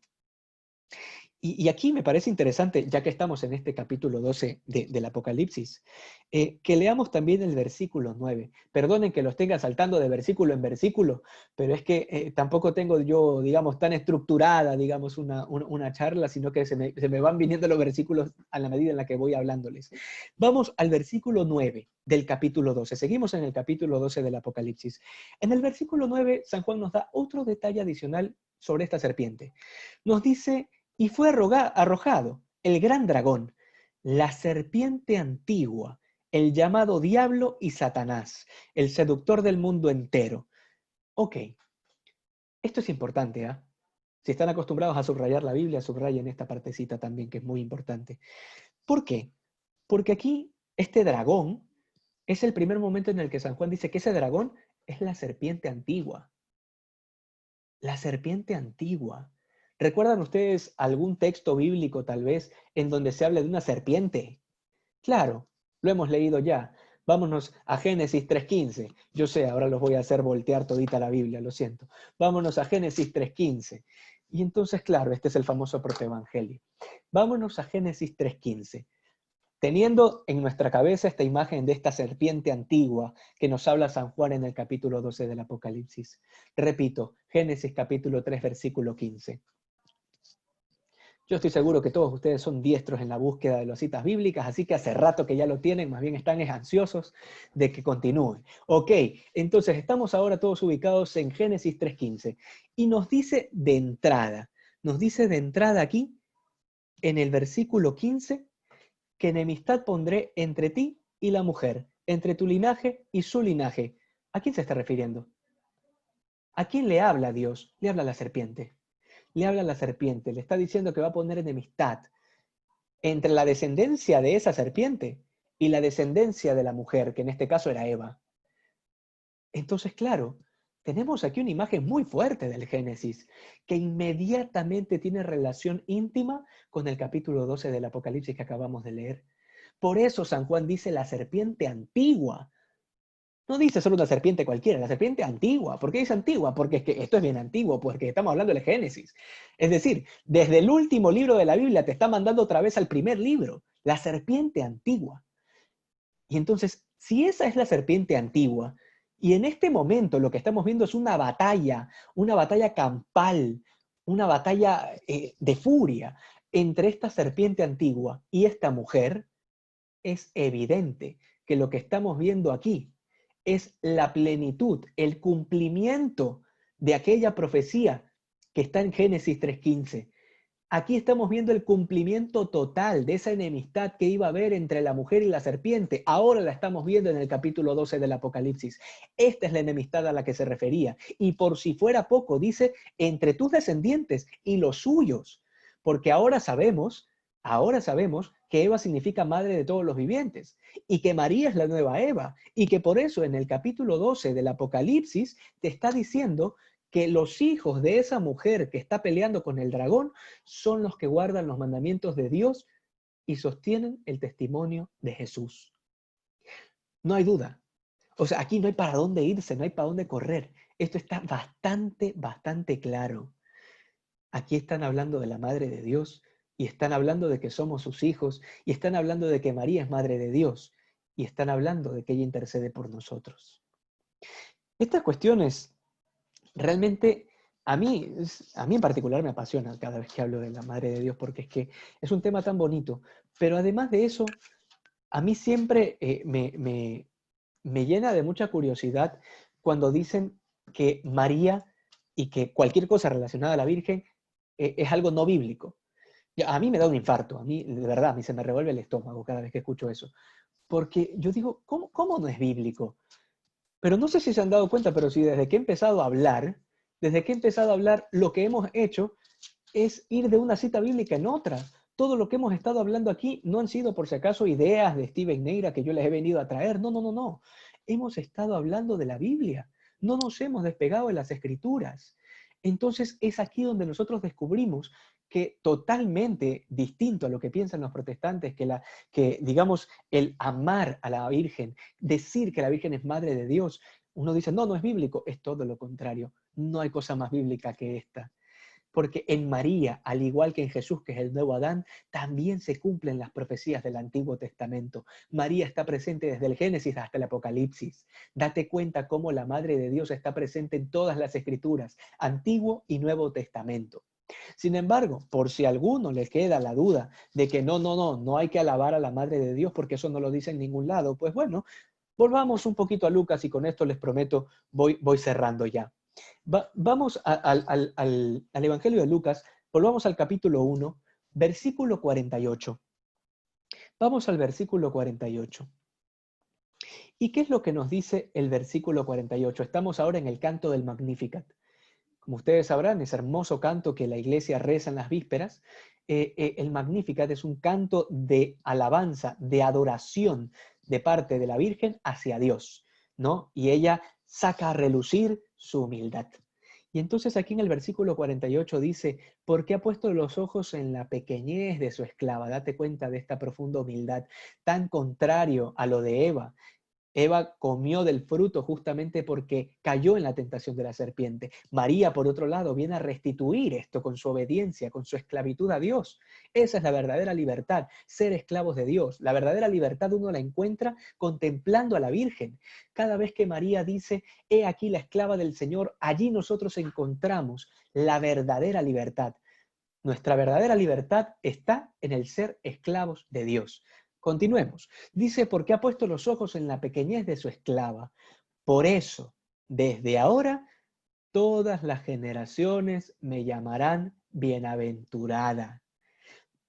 Y aquí me parece interesante, ya que estamos en este capítulo 12 del Apocalipsis, que leamos también el versículo 9. Perdonen que los tenga saltando de versículo en versículo, pero es que tampoco tengo yo, digamos, tan estructurada, digamos, una charla, sino que se me van viniendo los versículos a la medida en la que voy hablándoles. Vamos al versículo 9 del capítulo 12. Seguimos en el capítulo 12 del Apocalipsis. En el versículo 9, San Juan nos da otro detalle adicional sobre esta serpiente. Nos dice: y fue arrojado el gran dragón, la serpiente antigua, el llamado Diablo y Satanás, el seductor del mundo entero. Ok, esto es importante, ¿ah? Si están acostumbrados a subrayar la Biblia, subrayen esta partecita también, que es muy importante. ¿Por qué? Porque aquí este dragón es el primer momento en el que San Juan dice que ese dragón es la serpiente antigua. La serpiente antigua. ¿Recuerdan ustedes algún texto bíblico tal vez en donde se habla de una serpiente? Claro, lo hemos leído ya. Vámonos a Génesis 3:15. Yo sé, ahora los voy a hacer voltear todita la Biblia, lo siento. Vámonos a Génesis 3:15. Y entonces, claro, este es el famoso protoevangelio. Vámonos a Génesis 3:15. Teniendo en nuestra cabeza esta imagen de esta serpiente antigua que nos habla San Juan en el capítulo 12 del Apocalipsis. Repito, Génesis capítulo 3, versículo 15. Yo estoy seguro que todos ustedes son diestros en la búsqueda de las citas bíblicas, así que hace rato que ya lo tienen, más bien están ansiosos de que continúe. Ok, entonces estamos ahora todos ubicados en Génesis 3:15 y nos dice de entrada aquí, en el versículo 15, que enemistad pondré entre ti y la mujer, entre tu linaje y su linaje. ¿A quién se está refiriendo? ¿A quién le habla Dios? Le habla a la serpiente. Le habla a la serpiente, le está diciendo que va a poner enemistad entre la descendencia de esa serpiente y la descendencia de la mujer, que en este caso era Eva. Entonces, claro, tenemos aquí una imagen muy fuerte del Génesis, que inmediatamente tiene relación íntima con el capítulo 12 del Apocalipsis que acabamos de leer. Por eso San Juan dice la serpiente antigua. No dice solo una serpiente cualquiera, la serpiente antigua. ¿Por qué dice antigua? Porque es que esto es bien antiguo, porque estamos hablando del Génesis. Es decir, desde el último libro de la Biblia te está mandando otra vez al primer libro, la serpiente antigua. Y entonces, si esa es la serpiente antigua, y en este momento lo que estamos viendo es una batalla campal, una batalla de furia entre esta serpiente antigua y esta mujer, es evidente que lo que estamos viendo aquí es la plenitud, el cumplimiento de aquella profecía que está en Génesis 3:15. Aquí estamos viendo el cumplimiento total de esa enemistad que iba a haber entre la mujer y la serpiente. Ahora la estamos viendo en el capítulo 12 del Apocalipsis. Esta es la enemistad a la que se refería. Y por si fuera poco, dice, entre tus descendientes y los suyos. Porque ahora sabemos que Eva significa madre de todos los vivientes y que María es la nueva Eva y que por eso en el capítulo 12 del Apocalipsis te está diciendo que los hijos de esa mujer que está peleando con el dragón son los que guardan los mandamientos de Dios y sostienen el testimonio de Jesús. No hay duda. O sea, aquí no hay para dónde irse, no hay para dónde correr. Esto está bastante claro. Aquí están hablando de la Madre de Dios y están hablando de que somos sus hijos y están hablando de que María es Madre de Dios y están hablando de que ella intercede por nosotros. Estas cuestiones realmente a mí en particular me apasiona cada vez que hablo de la Madre de Dios porque es que es un tema tan bonito, pero además de eso, a mí siempre me llena de mucha curiosidad cuando dicen que María y que cualquier cosa relacionada a la Virgen es algo no bíblico. A mí me da un infarto, a mí, de verdad, a mí se me revuelve el estómago cada vez que escucho eso. Porque yo digo, ¿cómo no es bíblico? Pero no sé si se han dado cuenta, pero si desde que he empezado a hablar, lo que hemos hecho es ir de una cita bíblica en otra. Todo lo que hemos estado hablando aquí no han sido por si acaso ideas de Steven Neira que yo les he venido a traer. No. Hemos estado hablando de la Biblia. No nos hemos despegado de las Escrituras. Entonces es aquí donde nosotros descubrimos que totalmente distinto a lo que piensan los protestantes, que digamos el amar a la Virgen, decir que la Virgen es Madre de Dios, uno dice, no es bíblico, es todo lo contrario. No hay cosa más bíblica que esta. Porque en María, al igual que en Jesús, que es el nuevo Adán, también se cumplen las profecías del Antiguo Testamento. María está presente desde el Génesis hasta el Apocalipsis. Date cuenta cómo la Madre de Dios está presente en todas las Escrituras, Antiguo y Nuevo Testamento. Sin embargo, por si a alguno le queda la duda de que no hay que alabar a la Madre de Dios porque eso no lo dice en ningún lado, pues bueno, volvamos un poquito a Lucas y con esto les prometo voy cerrando ya. Vamos al Evangelio de Lucas, volvamos al capítulo 1, versículo 48. Vamos al versículo 48. ¿Y qué es lo que nos dice el versículo 48? Estamos ahora en el canto del Magnificat. Como ustedes sabrán, ese hermoso canto que la iglesia reza en las vísperas, el Magnificat es un canto de alabanza, de adoración de parte de la Virgen hacia Dios, ¿no? Y ella saca a relucir su humildad. Y entonces aquí en el versículo 48 dice, porque ha puesto los ojos en la pequeñez de su esclava. Date cuenta de esta profunda humildad, tan contrario a lo de Eva. Eva comió del fruto justamente porque cayó en la tentación de la serpiente. María, por otro lado, viene a restituir esto con su obediencia, con su esclavitud a Dios. Esa es la verdadera libertad, ser esclavos de Dios. La verdadera libertad uno la encuentra contemplando a la Virgen. Cada vez que María dice, he aquí la esclava del Señor, allí nosotros encontramos la verdadera libertad. Nuestra verdadera libertad está en el ser esclavos de Dios. Continuemos. Dice, porque ha puesto los ojos en la pequeñez de su esclava. Por eso, desde ahora, todas las generaciones me llamarán bienaventurada.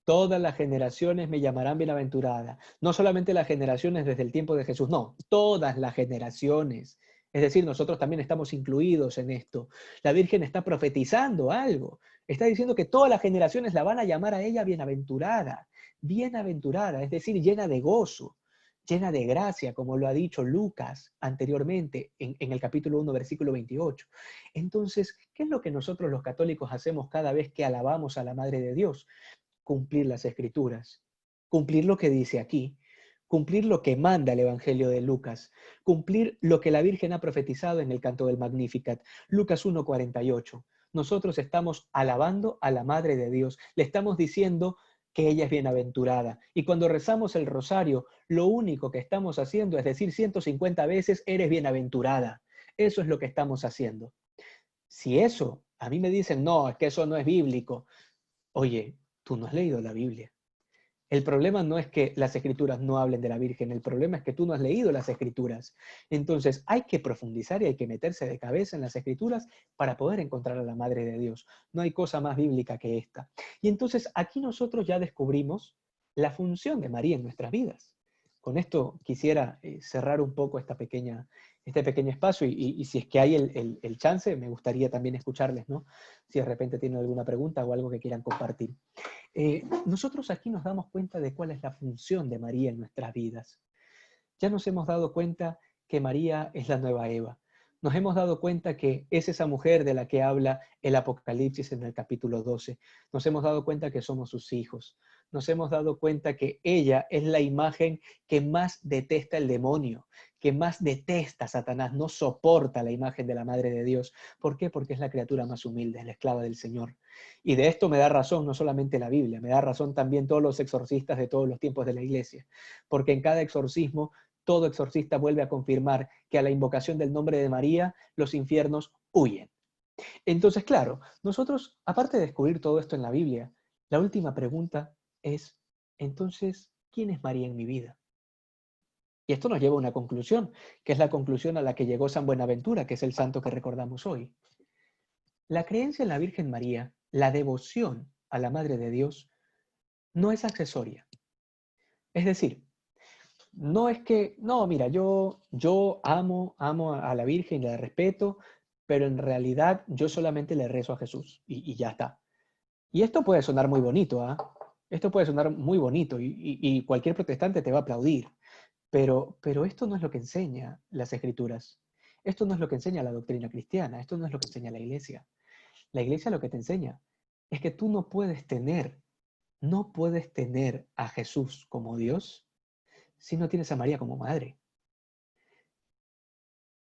Todas las generaciones me llamarán bienaventurada. No solamente las generaciones desde el tiempo de Jesús, no, todas las generaciones. Es decir, nosotros también estamos incluidos en esto. La Virgen está profetizando algo. Está diciendo que todas las generaciones la van a llamar a ella bienaventurada. Bienaventurada, es decir, llena de gozo, llena de gracia, como lo ha dicho Lucas anteriormente en el capítulo 1, versículo 28. Entonces, ¿qué es lo que nosotros los católicos hacemos cada vez que alabamos a la Madre de Dios? Cumplir las Escrituras, cumplir lo que dice aquí. cumplir lo que manda el Evangelio de Lucas, cumplir lo que la Virgen ha profetizado en el canto del Magnificat. Lucas 1:48. Nosotros estamos alabando a la Madre de Dios, le estamos diciendo que ella es bienaventurada. Y cuando rezamos el rosario, lo único que estamos haciendo es decir 150 veces, eres bienaventurada. Eso es lo que estamos haciendo. Si eso, a mí me dicen, no, es que eso no es bíblico. Oye, tú no has leído la Biblia. El problema no es que las escrituras no hablen de la Virgen, el problema es que tú no has leído las escrituras. Entonces hay que profundizar y hay que meterse de cabeza en las escrituras para poder encontrar a la Madre de Dios. No hay cosa más bíblica que esta. Y entonces aquí nosotros ya descubrimos la función de María en nuestras vidas. Con esto quisiera cerrar un poco este pequeño espacio y si es que hay el chance, me gustaría también escucharles, ¿no? Si de repente tienen alguna pregunta o algo que quieran compartir. Nosotros aquí nos damos cuenta de cuál es la función de María en nuestras vidas. Ya nos hemos dado cuenta que María es la nueva Eva. Nos hemos dado cuenta que es esa mujer de la que habla el Apocalipsis en el capítulo 12. Nos hemos dado cuenta que somos sus hijos. Nos hemos dado cuenta que ella es la imagen que más detesta el demonio, que más detesta a Satanás, no soporta la imagen de la Madre de Dios. ¿Por qué? Porque es la criatura más humilde, es la esclava del Señor. Y de esto me da razón no solamente la Biblia, me da razón también todos los exorcistas de todos los tiempos de la Iglesia, porque en cada exorcismo todo exorcista vuelve a confirmar que a la invocación del nombre de María, los infiernos huyen. Entonces, claro, nosotros, aparte de descubrir todo esto en la Biblia, la última pregunta es, entonces, ¿quién es María en mi vida? Y esto nos lleva a una conclusión, que es la conclusión a la que llegó San Buenaventura, que es el santo que recordamos hoy. La creencia en la Virgen María, la devoción a la Madre de Dios, no es accesoria. Es decir, no es que, no, mira, yo amo a la Virgen y la respeto, pero en realidad yo solamente le rezo a Jesús y ya está. Y esto puede sonar muy bonito, ¿ah? Esto puede sonar muy bonito y cualquier protestante te va a aplaudir, pero esto no es lo que enseña las Escrituras. Esto no es lo que enseña la doctrina cristiana, esto no es lo que enseña la Iglesia. La Iglesia lo que te enseña es que tú no puedes tener a Jesús como Dios si no tienes a María como madre.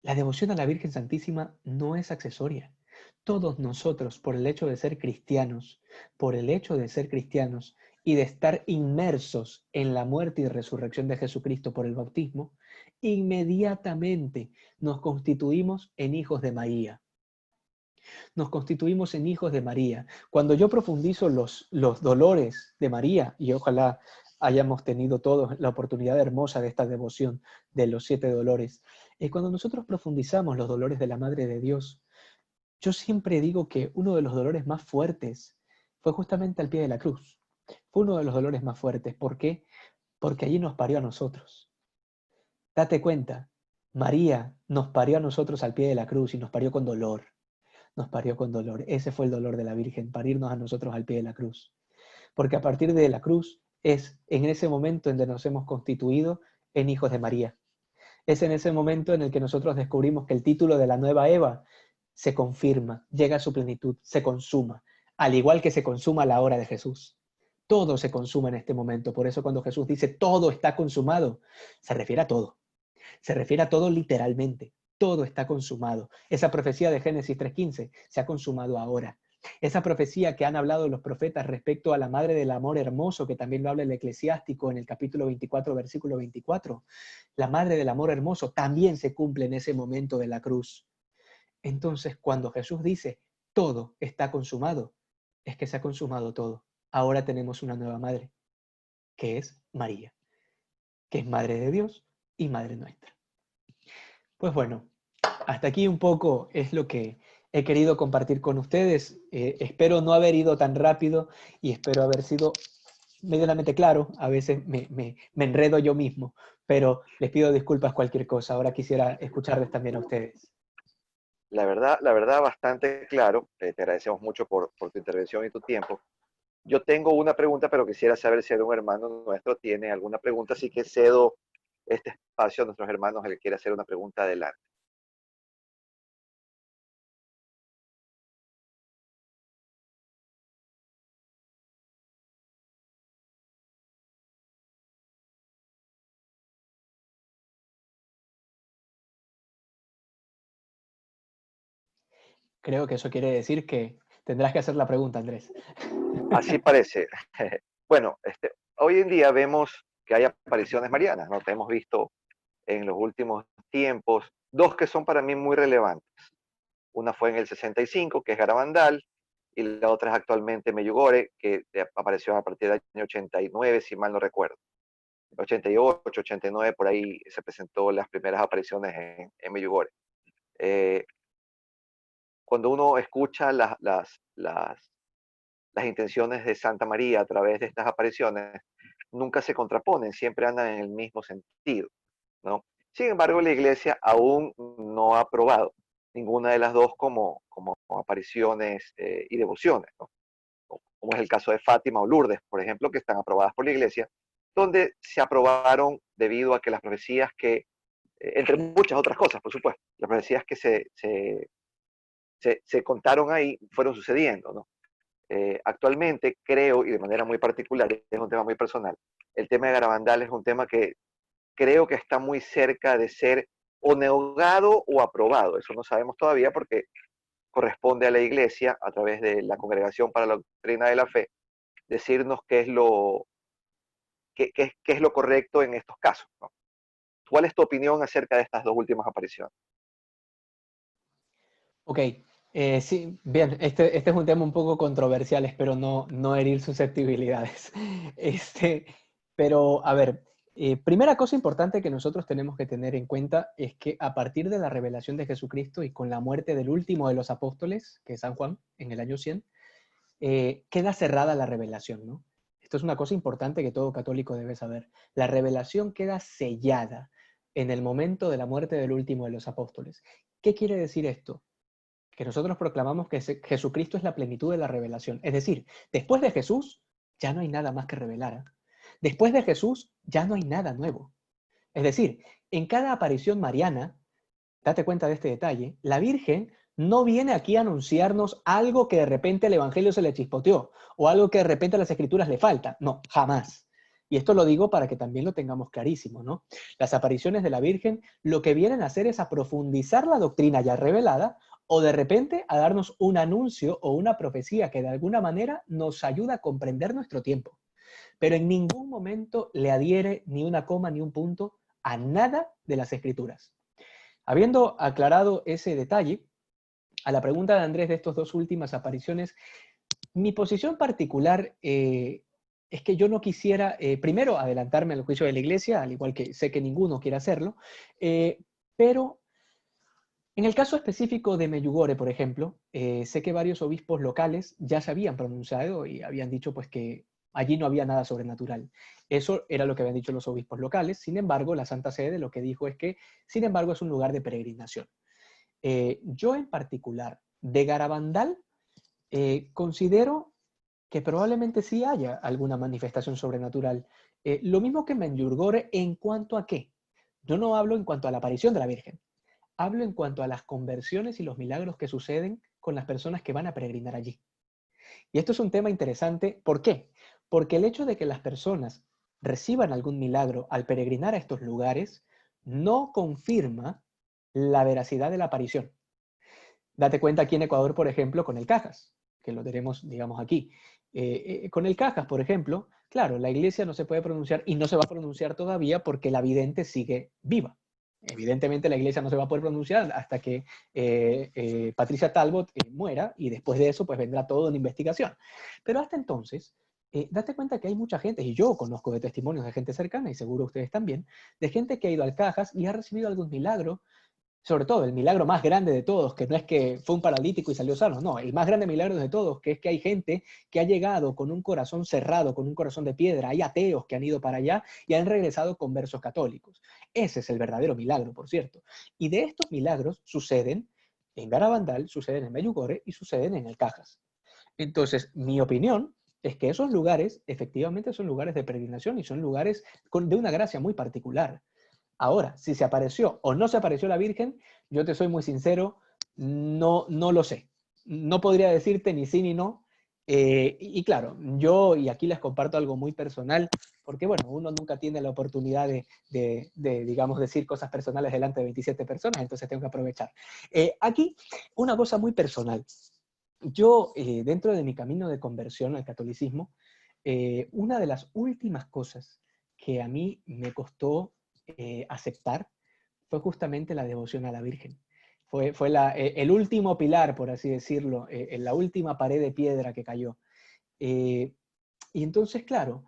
La devoción a la Virgen Santísima no es accesoria. Todos nosotros, por el hecho de ser cristianos, y de estar inmersos en la muerte y resurrección de Jesucristo por el bautismo, inmediatamente nos constituimos en hijos de María. Nos constituimos en hijos de María. Cuando yo profundizo los dolores de María, y ojalá hayamos tenido todos la oportunidad hermosa de esta devoción de los 7 dolores, cuando nosotros profundizamos los dolores de la Madre de Dios, yo siempre digo que uno de los dolores más fuertes fue justamente al pie de la cruz. Fue uno de los dolores más fuertes. ¿Por qué? Porque allí nos parió a nosotros. Date cuenta, María nos parió a nosotros al pie de la cruz y nos parió con dolor. Nos parió con dolor. Ese fue el dolor de la Virgen, parirnos a nosotros al pie de la cruz. Porque a partir de la cruz es en ese momento en que nos hemos constituido en hijos de María. Es en ese momento en el que nosotros descubrimos que el título de la nueva Eva se confirma, llega a su plenitud, se consuma, al igual que se consuma la hora de Jesús. Todo se consuma en este momento. Por eso cuando Jesús dice todo está consumado, se refiere a todo. Se refiere a todo literalmente. Todo está consumado. Esa profecía de Génesis 3:15 se ha consumado ahora. Esa profecía que han hablado los profetas respecto a la madre del amor hermoso, que también lo habla el eclesiástico en el capítulo 24, versículo 24, la madre del amor hermoso también se cumple en ese momento de la cruz. Entonces, cuando Jesús dice, todo está consumado, es que se ha consumado todo. Ahora tenemos una nueva madre, que es María, que es madre de Dios y madre nuestra. Pues bueno, hasta aquí un poco es lo que he querido compartir con ustedes. Espero no haber ido tan rápido y espero haber sido medianamente claro. A veces me enredo yo mismo, pero les pido disculpas cualquier cosa. Ahora quisiera escucharles también a ustedes. La verdad, bastante claro. Te agradecemos mucho por tu intervención y tu tiempo. Yo tengo una pregunta, pero quisiera saber si algún hermano nuestro tiene alguna pregunta, así que cedo este espacio a nuestros hermanos el que quiera hacer una pregunta adelante. Creo que eso quiere decir que tendrás que hacer la pregunta, Andrés. Así parece. Bueno, hoy en día vemos que hay apariciones marianas, ¿no? Te hemos visto en los últimos tiempos dos que son para mí muy relevantes. Una fue en el 65, que es Garabandal, y la otra es actualmente Meyugore, que apareció a partir del año 89, si mal no recuerdo. 88, 89, por ahí se presentó las primeras apariciones en Meyugore. Eh, Cuando uno escucha las intenciones de Santa María a través de estas apariciones, nunca se contraponen, siempre andan en el mismo sentido, ¿no? Sin embargo, la Iglesia aún no ha aprobado ninguna de las dos como apariciones y devociones, ¿no? Como es el caso de Fátima o Lourdes, por ejemplo, que están aprobadas por la Iglesia, donde se aprobaron debido a que las profecías entre muchas otras cosas, por supuesto, las profecías que se contaron ahí fueron sucediendo, ¿no? Actualmente creo, y de manera muy particular, es un tema muy personal, el tema de Garabandal es un tema que creo que está muy cerca de ser o negado o aprobado. Eso no sabemos todavía porque corresponde a la Iglesia, a través de la Congregación para la Doctrina de la Fe, decirnos qué es lo correcto en estos casos, ¿no? ¿Cuál es tu opinión acerca de estas dos últimas apariciones? Ok, sí, bien, este es un tema un poco controversial, espero no herir susceptibilidades. Este, pero, a ver, primera cosa importante que nosotros tenemos que tener en cuenta es que a partir de la revelación de Jesucristo y con la muerte del último de los apóstoles, que es San Juan, en el año 100, queda cerrada la revelación, ¿no? Esto es una cosa importante que todo católico debe saber. La revelación queda sellada en el momento de la muerte del último de los apóstoles. ¿Qué quiere decir esto? Que nosotros proclamamos que Jesucristo es la plenitud de la revelación. Es decir, después de Jesús ya no hay nada más que revelar. Después de Jesús ya no hay nada nuevo. Es decir, en cada aparición mariana, date cuenta de este detalle, la Virgen no viene aquí a anunciarnos algo que de repente el Evangelio se le chispoteó o algo que de repente a las Escrituras le falta. No, jamás. Y esto lo digo para que también lo tengamos clarísimo, ¿no? Las apariciones de la Virgen lo que vienen a hacer es a profundizar la doctrina ya revelada o de repente a darnos un anuncio o una profecía que de alguna manera nos ayuda a comprender nuestro tiempo. Pero en ningún momento le adhiere ni una coma ni un punto a nada de las Escrituras. Habiendo aclarado ese detalle, a la pregunta de Andrés de estas dos últimas apariciones, mi posición particular es que yo no quisiera, primero, adelantarme al juicio de la Iglesia, al igual que sé que ninguno quiere hacerlo, pero en el caso específico de Meyugore, por ejemplo, sé que varios obispos locales ya se habían pronunciado y habían dicho pues que allí no había nada sobrenatural. Eso era lo que habían dicho los obispos locales. Sin embargo, la Santa Sede lo que dijo es que, sin embargo, es un lugar de peregrinación. Yo en particular, de Garabandal, considero que probablemente sí haya alguna manifestación sobrenatural. Lo mismo que Menjurgore en cuanto a qué. Yo no hablo en cuanto a la aparición de la Virgen. Hablo en cuanto a las conversiones y los milagros que suceden con las personas que van a peregrinar allí. Y esto es un tema interesante. ¿Por qué? Porque el hecho de que las personas reciban algún milagro al peregrinar a estos lugares no confirma la veracidad de la aparición. Date cuenta aquí en Ecuador, por ejemplo, con el Cajas, que lo tenemos, digamos, aquí. Con el Cajas, por ejemplo, claro, la iglesia no se puede pronunciar y no se va a pronunciar todavía porque la vidente sigue viva. Evidentemente la iglesia no se va a poder pronunciar hasta que Patricia Talbot muera y después de eso pues vendrá toda una investigación. Pero hasta entonces, date cuenta que hay mucha gente, y yo conozco de testimonios de gente cercana y seguro ustedes también, de gente que ha ido al Cajas y ha recibido algún milagro, sobre todo el milagro más grande de todos, que no es que fue un paralítico y salió sano, no, el más grande milagro de todos, que es que hay gente que ha llegado con un corazón cerrado, con un corazón de piedra, hay ateos que han ido para allá y han regresado conversos católicos. Ese es el verdadero milagro, por cierto. Y de estos milagros suceden en Garabandal, suceden en Meyugore y suceden en el Cajas. Entonces, mi opinión es que esos lugares efectivamente son lugares de peregrinación y son lugares de una gracia muy particular. Ahora, si se apareció o no se apareció la Virgen, yo te soy muy sincero, no lo sé. No podría decirte ni sí ni no. Y claro, yo, y aquí les comparto algo muy personal, porque bueno, uno nunca tiene la oportunidad digamos, decir cosas personales delante de 27 personas, entonces tengo que aprovechar. Aquí, una cosa muy personal. Yo, dentro de mi camino de conversión al catolicismo, una de las últimas cosas que a mí me costó aceptar fue justamente la devoción a la Virgen. Fue el último pilar, por así decirlo, la última pared de piedra que cayó. Eh, y entonces, claro,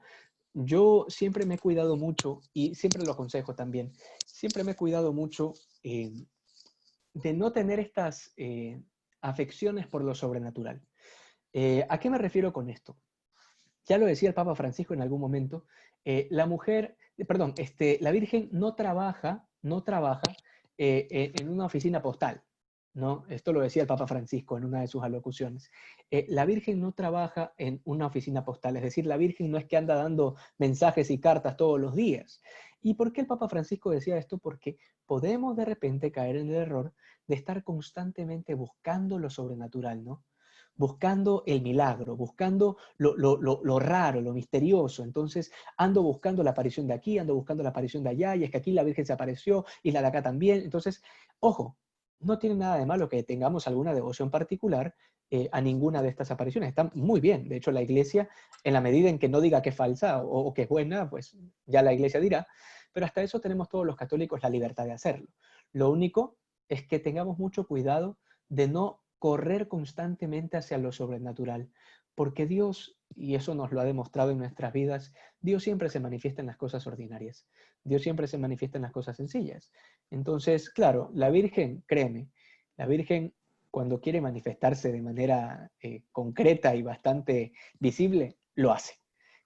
yo siempre me he cuidado mucho, y siempre lo aconsejo también, siempre me he cuidado mucho de no tener estas afecciones por lo sobrenatural. ¿A qué me refiero con esto? Ya lo decía el Papa Francisco en algún momento, la mujer, perdón, la Virgen no trabaja en una oficina postal, ¿no? Esto lo decía el Papa Francisco en una de sus alocuciones. La Virgen no trabaja en una oficina postal, es decir, la Virgen no es que anda dando mensajes y cartas todos los días. ¿Y por qué el Papa Francisco decía esto? Porque podemos de repente caer en el error de estar constantemente buscando lo sobrenatural, ¿no? Buscando el milagro, buscando lo raro, lo misterioso. Entonces ando buscando la aparición de aquí, ando buscando la aparición de allá, y es que aquí la Virgen se apareció y la de acá también. Entonces, ojo, no tiene nada de malo que tengamos alguna devoción particular a ninguna de estas apariciones. Están muy bien. De hecho, la Iglesia, en la medida en que no diga que es falsa o que es buena, pues ya la Iglesia dirá. Pero hasta eso tenemos todos los católicos la libertad de hacerlo. Lo único es que tengamos mucho cuidado de no correr constantemente hacia lo sobrenatural, porque Dios, y eso nos lo ha demostrado en nuestras vidas, Dios siempre se manifiesta en las cosas ordinarias, Dios siempre se manifiesta en las cosas sencillas. Entonces, claro, la Virgen, créeme, la Virgen cuando quiere manifestarse de manera concreta y bastante visible, lo hace.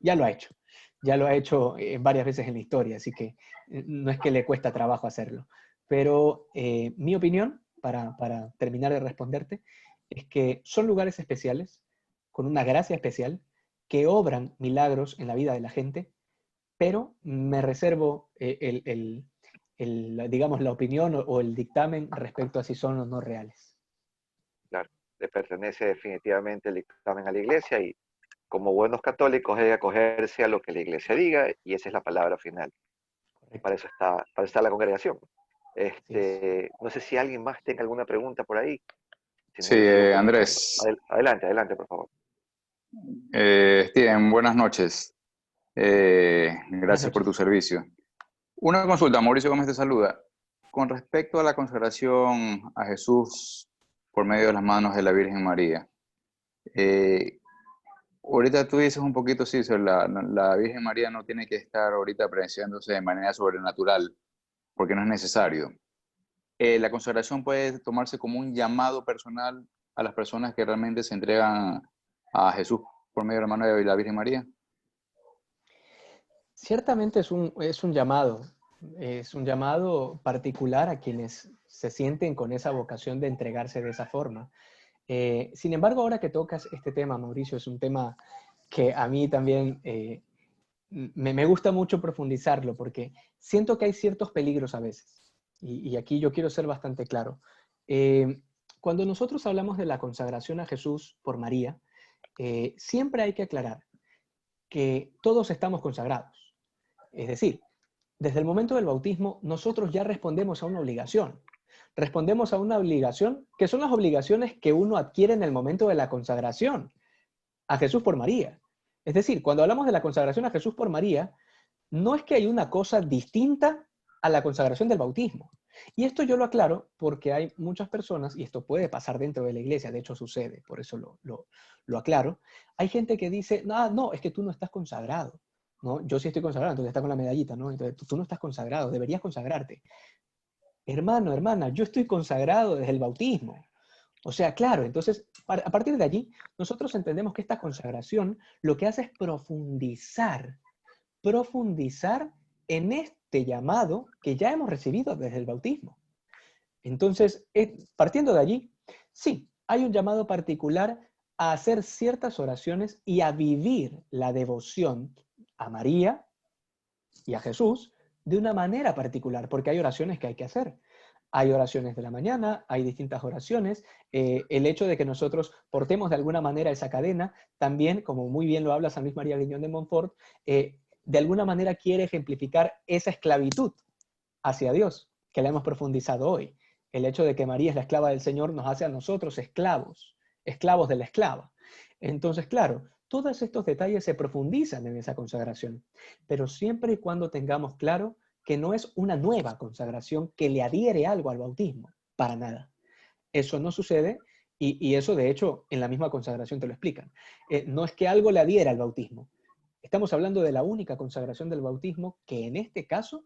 Ya lo ha hecho. Ya lo ha hecho varias veces en la historia, así que no es que le cuesta trabajo hacerlo. Pero mi opinión, para terminar de responderte, es que son lugares especiales, con una gracia especial, que obran milagros en la vida de la gente, pero me reservo digamos, la opinión o el dictamen respecto a si son o no reales. Claro, le pertenece definitivamente el dictamen a la iglesia y como buenos católicos hay que acogerse a lo que la iglesia diga y esa es la palabra final. Correcto. Para eso está la congregación. Así es. No sé si alguien más tenga alguna pregunta por ahí. Si no, Sí, yo sigo comentando. Andrés, Adelante, adelante, por favor. Steven, buenas noches. Buenas Gracias por tu noches. servicio. Una consulta, Mauricio Gómez te saluda. Con respecto a la consagración a Jesús por medio de las manos de la Virgen María, eh, ahorita tú dices un poquito, sí, sobre la Virgen María no tiene que estar ahorita presenciándose de manera sobrenatural, porque no es necesario. La consagración puede tomarse como un llamado personal a las personas que realmente se entregan a Jesús por medio de la mano de la Virgen María. Ciertamente es un llamado particular a quienes se sienten con esa vocación de entregarse de esa forma. Sin embargo, ahora que tocas este tema, Mauricio, es un tema que a mí también me gusta mucho profundizarlo, porque siento que hay ciertos peligros a veces. Y aquí yo quiero ser bastante claro. Eh, Cuando nosotros hablamos de la consagración a Jesús por María, siempre hay que aclarar que todos estamos consagrados. Es decir, desde el momento del bautismo, nosotros ya respondemos a una obligación. Respondemos a una obligación que son las obligaciones que uno adquiere en el momento de la consagración a Jesús por María. Es decir, cuando hablamos de la consagración a Jesús por María, no es que hay una cosa distinta a la consagración del bautismo. Y esto yo lo aclaro porque hay muchas personas, y esto puede pasar dentro de la iglesia, de hecho sucede, por eso lo aclaro. Hay gente que dice, no, no, es que tú no estás consagrado. ¿No? Yo sí estoy consagrado, entonces está con la medallita, ¿no? Entonces tú no estás consagrado, deberías consagrarte. Hermano, hermana, yo estoy consagrado desde el bautismo. O sea, claro, entonces, a partir de allí, nosotros entendemos que esta consagración lo que hace es profundizar en este llamado que ya hemos recibido desde el bautismo. Entonces, partiendo de allí, sí, hay un llamado particular a hacer ciertas oraciones y a vivir la devoción a María y a Jesús de una manera particular, porque hay oraciones que hay que hacer. Hay oraciones de la mañana, hay distintas oraciones. El hecho de que nosotros portemos de alguna manera esa cadena, también, como muy bien lo habla San Luis María Griñón de Montfort, de alguna manera quiere ejemplificar esa esclavitud hacia Dios, que la hemos profundizado hoy. El hecho de que María es la esclava del Señor nos hace a nosotros esclavos, esclavos de la esclava. Entonces, claro, todos estos detalles se profundizan en esa consagración, pero siempre y cuando tengamos claro que no es una nueva consagración que le adhiere algo al bautismo, para nada. Eso no sucede y eso de hecho en la misma consagración te lo explican. No es que algo le adhiera al bautismo. Estamos hablando de la única consagración del bautismo que en este caso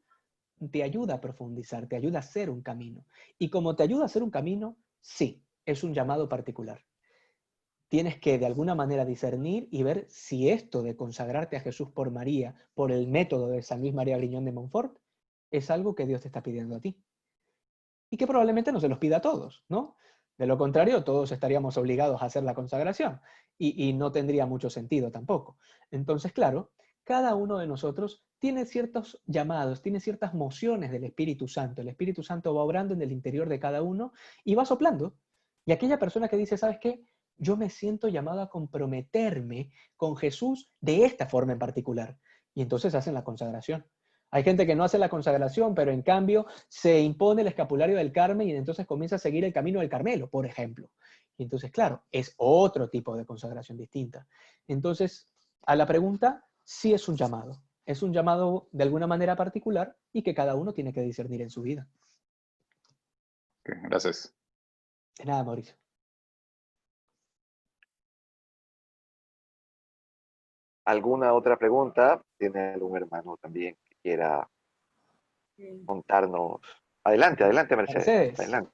te ayuda a profundizar, te ayuda a hacer un camino. Y como te ayuda a hacer un camino, sí, es un llamado particular. Tienes que de alguna manera discernir y ver si esto de consagrarte a Jesús por María, por el método de San Luis María Griñón de Montfort, es algo que Dios te está pidiendo a ti. Y que probablemente no se los pida a todos, ¿no? De lo contrario, todos estaríamos obligados a hacer la consagración y no tendría mucho sentido tampoco. Entonces, claro, cada uno de nosotros tiene ciertos llamados, tiene ciertas mociones del Espíritu Santo. El Espíritu Santo va obrando en el interior de cada uno y va soplando. Y aquella persona que dice, ¿sabes qué? Yo me siento llamado a comprometerme con Jesús de esta forma en particular. Y entonces hacen la consagración. Hay gente que no hace la consagración, pero en cambio se impone el escapulario del Carmen y entonces comienza a seguir el camino del Carmelo, por ejemplo. Y entonces, claro, es otro tipo de consagración distinta. Entonces, a la pregunta, sí es un llamado. Es un llamado de alguna manera particular y que cada uno tiene que discernir en su vida. Ok, gracias. De nada, Mauricio. ¿Alguna otra pregunta? ¿Tiene algún hermano también que quiera contarnos? Adelante, adelante, Mercedes. Mercedes. Adelante.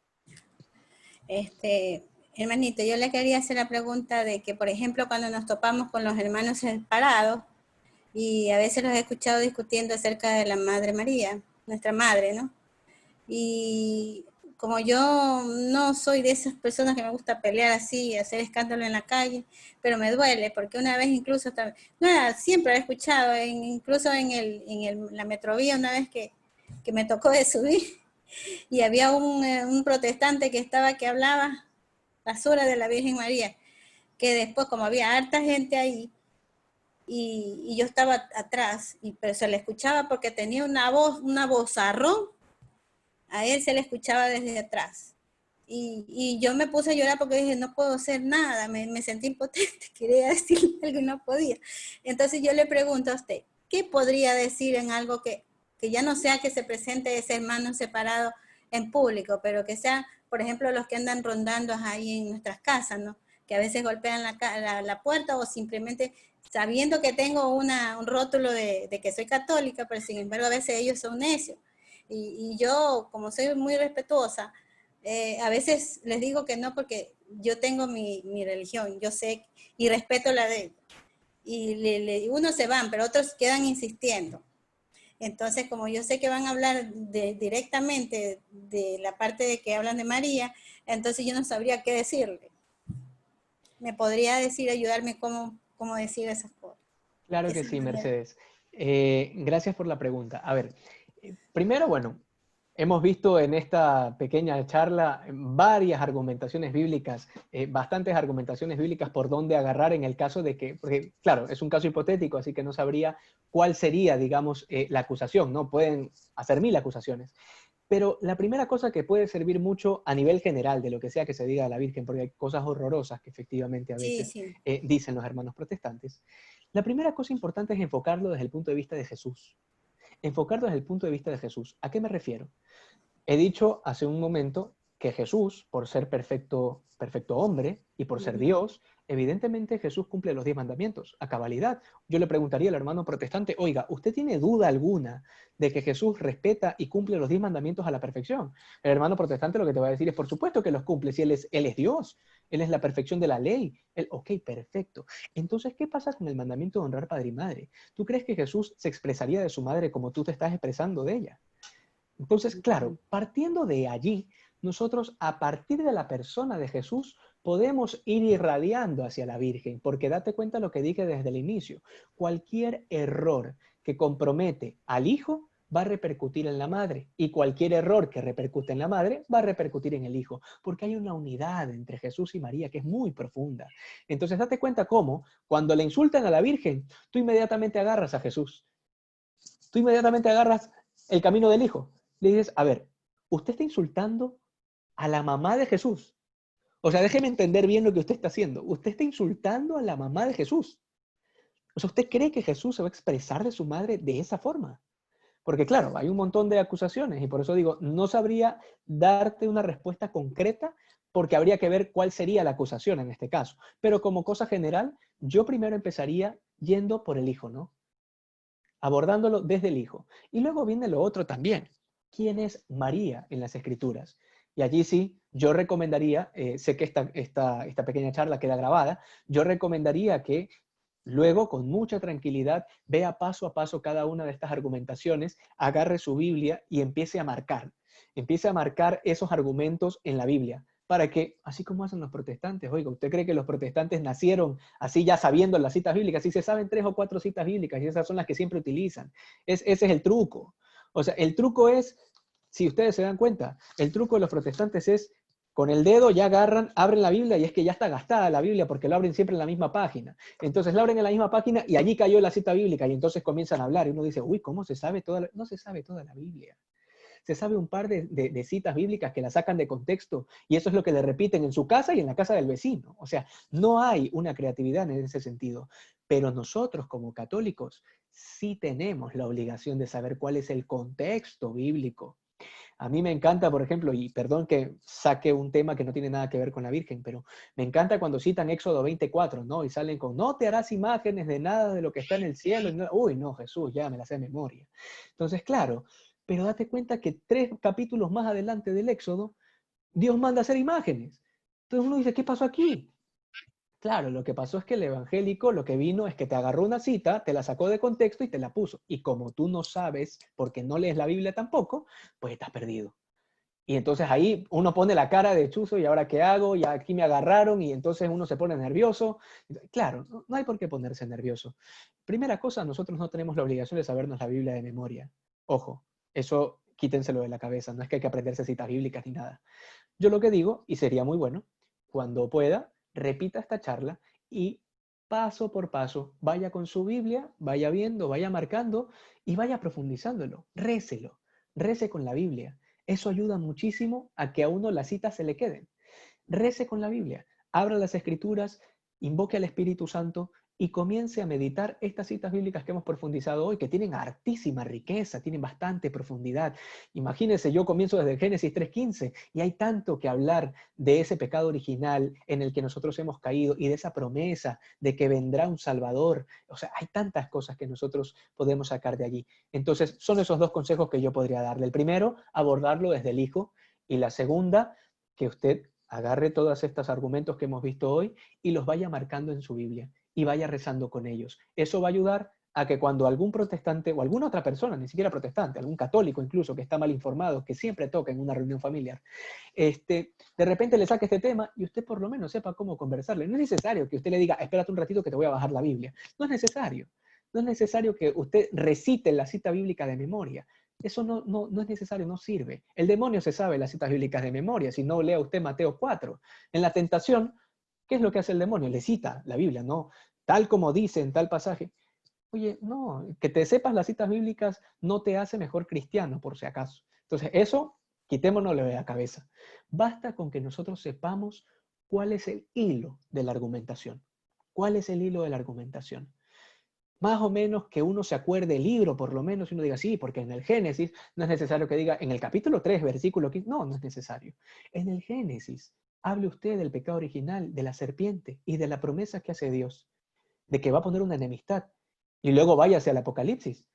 Hermanito, yo le quería hacer la pregunta de que, por ejemplo, cuando nos topamos con los hermanos separados, y a veces los he escuchado discutiendo acerca de la Madre María, nuestra madre, ¿no? Y como yo no soy de esas personas que me gusta pelear así, hacer escándalo en la calle, pero me duele, porque una vez incluso, no, siempre he escuchado, incluso en la metrovía, una vez que me tocó de subir, y había un protestante que hablaba basura de la Virgen María, que después, como había harta gente ahí, y yo estaba atrás, pero se le escuchaba porque tenía una vozarrón, a él se le escuchaba desde atrás. Y yo me puse a llorar porque dije, no puedo hacer nada, me sentí impotente, quería decirle algo y no podía. Entonces yo le pregunto a usted, ¿qué podría decir en algo que ya no sea que se presente ese hermano separado en público, pero que sea, por ejemplo, los que andan rondando ahí en nuestras casas, ¿no? Que a veces golpean la puerta o simplemente sabiendo que tengo un rótulo de que soy católica, pero sin embargo a veces ellos son necios. Y yo, como soy muy respetuosa, a veces les digo que no porque yo tengo mi religión, yo sé y respeto la de ellos. Y unos se van, pero otros quedan insistiendo. Entonces, como yo sé que van a hablar directamente de la parte de que hablan de María, entonces yo no sabría qué decirle. ¿Me podría decir, ayudarme cómo decir esas cosas? Claro que sí, Mercedes. Gracias por la pregunta. A ver, primero, bueno, hemos visto en esta pequeña charla varias argumentaciones bíblicas, bastantes argumentaciones bíblicas por dónde agarrar en el caso de que, porque claro, es un caso hipotético, así que no sabría cuál sería, digamos, la acusación, ¿no? Pueden hacer 1000 acusaciones. Pero la primera cosa que puede servir mucho a nivel general de lo que sea que se diga a la Virgen, porque hay cosas horrorosas que efectivamente a veces sí. dicen los hermanos protestantes, la primera cosa importante es enfocarlo desde el punto de vista de Jesús. Enfocarlo desde el punto de vista de Jesús. ¿A qué me refiero? He dicho hace un momento que Jesús, por ser perfecto hombre y por ser Dios, evidentemente Jesús cumple los 10 mandamientos a cabalidad. Yo le preguntaría al hermano protestante, oiga, ¿usted tiene duda alguna de que Jesús respeta y cumple los 10 mandamientos a la perfección? El hermano protestante lo que te va a decir es, por supuesto que los cumple, si él es Dios, Él es la perfección de la ley. Ok, perfecto. Entonces, ¿qué pasa con el mandamiento de honrar padre y madre? ¿Tú crees que Jesús se expresaría de su madre como tú te estás expresando de ella? Entonces, claro, partiendo de allí, nosotros a partir de la persona de Jesús podemos ir irradiando hacia la Virgen, porque date cuenta lo que dije desde el inicio, cualquier error que compromete al Hijo va a repercutir en la madre. Y cualquier error que repercute en la madre va a repercutir en el hijo. Porque hay una unidad entre Jesús y María que es muy profunda. Entonces, date cuenta cómo, cuando le insultan a la Virgen, tú inmediatamente agarras a Jesús. Tú inmediatamente agarras el camino del hijo. Le dices, a ver, usted está insultando a la mamá de Jesús. O sea, déjeme entender bien lo que usted está haciendo. Usted está insultando a la mamá de Jesús. O sea, ¿usted cree que Jesús se va a expresar de su madre de esa forma? Porque claro, hay un montón de acusaciones y por eso digo, no sabría darte una respuesta concreta porque habría que ver cuál sería la acusación en este caso. Pero como cosa general, yo primero empezaría yendo por el hijo, ¿no? Abordándolo desde el hijo. Y luego viene lo otro también. ¿Quién es María en las Escrituras? Y allí sí, yo recomendaría, sé que esta pequeña charla queda grabada, yo recomendaría que luego, con mucha tranquilidad, vea paso a paso cada una de estas argumentaciones, agarre su Biblia y empiece a marcar. Empiece a marcar esos argumentos en la Biblia. Para que, así como hacen los protestantes, oiga, ¿usted cree que los protestantes nacieron así ya sabiendo las citas bíblicas? Si se saben 3 o 4 citas bíblicas y esas son las que siempre utilizan. Ese es el truco. O sea, el truco es, si ustedes se dan cuenta, el truco de los protestantes es, con el dedo ya agarran, abren la Biblia y es que ya está gastada la Biblia porque la abren siempre en la misma página. Entonces la abren en la misma página y allí cayó la cita bíblica y entonces comienzan a hablar y uno dice, uy, ¿cómo se sabe toda la...? No se sabe toda la Biblia. Se sabe un par de citas bíblicas que la sacan de contexto y eso es lo que le repiten en su casa y en la casa del vecino. O sea, no hay una creatividad en ese sentido. Pero nosotros como católicos sí tenemos la obligación de saber cuál es el contexto bíblico. A mí me encanta, por ejemplo, y perdón que saque un tema que no tiene nada que ver con la Virgen, pero me encanta cuando citan Éxodo 24, ¿no? Y salen con, no te harás imágenes de nada de lo que está en el cielo. Y no, uy, no, Jesús, ya me la sé de memoria. Entonces, claro, pero date cuenta que 3 capítulos más adelante del Éxodo, Dios manda a hacer imágenes. Entonces uno dice, ¿qué pasó aquí? Claro, lo que pasó es que el evangélico lo que vino es que te agarró una cita, te la sacó de contexto y te la puso. Y como tú no sabes, porque no lees la Biblia tampoco, pues estás perdido. Y entonces ahí uno pone la cara de chuzo y ahora qué hago, y aquí me agarraron y entonces uno se pone nervioso. Claro, no hay por qué ponerse nervioso. Primera cosa, nosotros no tenemos la obligación de sabernos la Biblia de memoria. Ojo, eso quítenselo de la cabeza, no es que hay que aprenderse citas bíblicas ni nada. Yo lo que digo, y sería muy bueno, cuando pueda, repita esta charla y paso por paso vaya con su Biblia, vaya viendo, vaya marcando y vaya profundizándolo. Récelo, rece con la Biblia. Eso ayuda muchísimo a que a uno las citas se le queden. Rece con la Biblia, abra las Escrituras, invoque al Espíritu Santo y comience a meditar estas citas bíblicas que hemos profundizado hoy, que tienen hartísima riqueza, tienen bastante profundidad. Imagínense, yo comienzo desde Génesis 3:15 y hay tanto que hablar de ese pecado original en el que nosotros hemos caído y de esa promesa de que vendrá un Salvador. O sea, hay tantas cosas que nosotros podemos sacar de allí. Entonces, son esos 2 consejos que yo podría darle. El primero, abordarlo desde el hijo, y la segunda, que usted agarre todos estos argumentos que hemos visto hoy y los vaya marcando en su Biblia y vaya rezando con ellos. Eso va a ayudar a que cuando algún protestante o alguna otra persona, ni siquiera protestante, algún católico incluso que está mal informado, que siempre toca en una reunión familiar, de repente le saque este tema y usted por lo menos sepa cómo conversarle. No es necesario que usted le diga, espérate un ratito que te voy a bajar la Biblia. No es necesario. No es necesario que usted recite la cita bíblica de memoria. Eso no es necesario, no sirve. El demonio se sabe las citas bíblicas de memoria. Si no, lea usted Mateo 4. En la tentación, ¿qué es lo que hace el demonio? Le cita la Biblia, ¿no? Tal como dice en tal pasaje. Oye, no, que te sepas las citas bíblicas no te hace mejor cristiano, por si acaso. Entonces, eso, quitémonoslo de la cabeza. Basta con que nosotros sepamos cuál es el hilo de la argumentación. ¿Cuál es el hilo de la argumentación? Más o menos que uno se acuerde el libro, por lo menos, y uno diga, sí, porque en el Génesis no es necesario que diga, en el capítulo 3, versículo 15, no es necesario. En el Génesis, hable usted del pecado original, de la serpiente y de la promesa que hace Dios, de que va a poner una enemistad. Y luego váyase al Apocalipsis.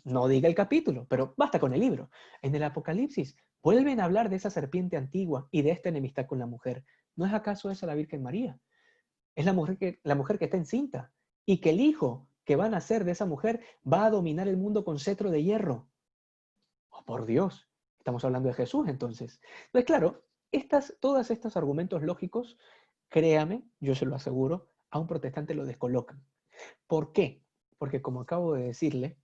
No diga el capítulo, pero basta con el libro. En el Apocalipsis vuelven a hablar de esa serpiente antigua y de esta enemistad con la mujer. ¿No es acaso esa la Virgen María? Es la mujer que está encinta y que el hijo que van a nacer de esa mujer va a dominar el mundo con cetro de hierro. Oh, por Dios, estamos hablando de Jesús entonces. Entonces, claro, todos estos argumentos lógicos, créame, yo se lo aseguro, a un protestante lo descolocan. ¿Por qué? Porque como acabo de decirle,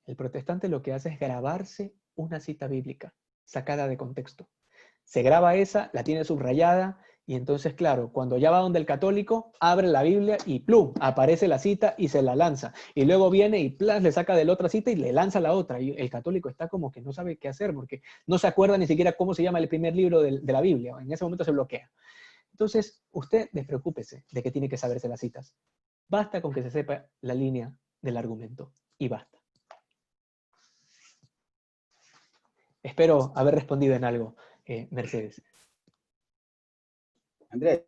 El protestante lo que hace es grabarse una cita bíblica sacada de contexto. Se graba esa, la tiene subrayada, y entonces, claro, cuando ya va donde el católico, abre la Biblia y ¡plum! Aparece la cita y se la lanza. Y luego viene y ¡plas! Le saca de la otra cita y le lanza la otra. Y el católico está como que no sabe qué hacer porque no se acuerda ni siquiera cómo se llama el primer libro de la Biblia. En ese momento se bloquea. Entonces, usted despreocúpese de que tiene que saberse las citas. Basta con que se sepa la línea del argumento. Y basta. Espero haber respondido en algo, Mercedes. Andrés.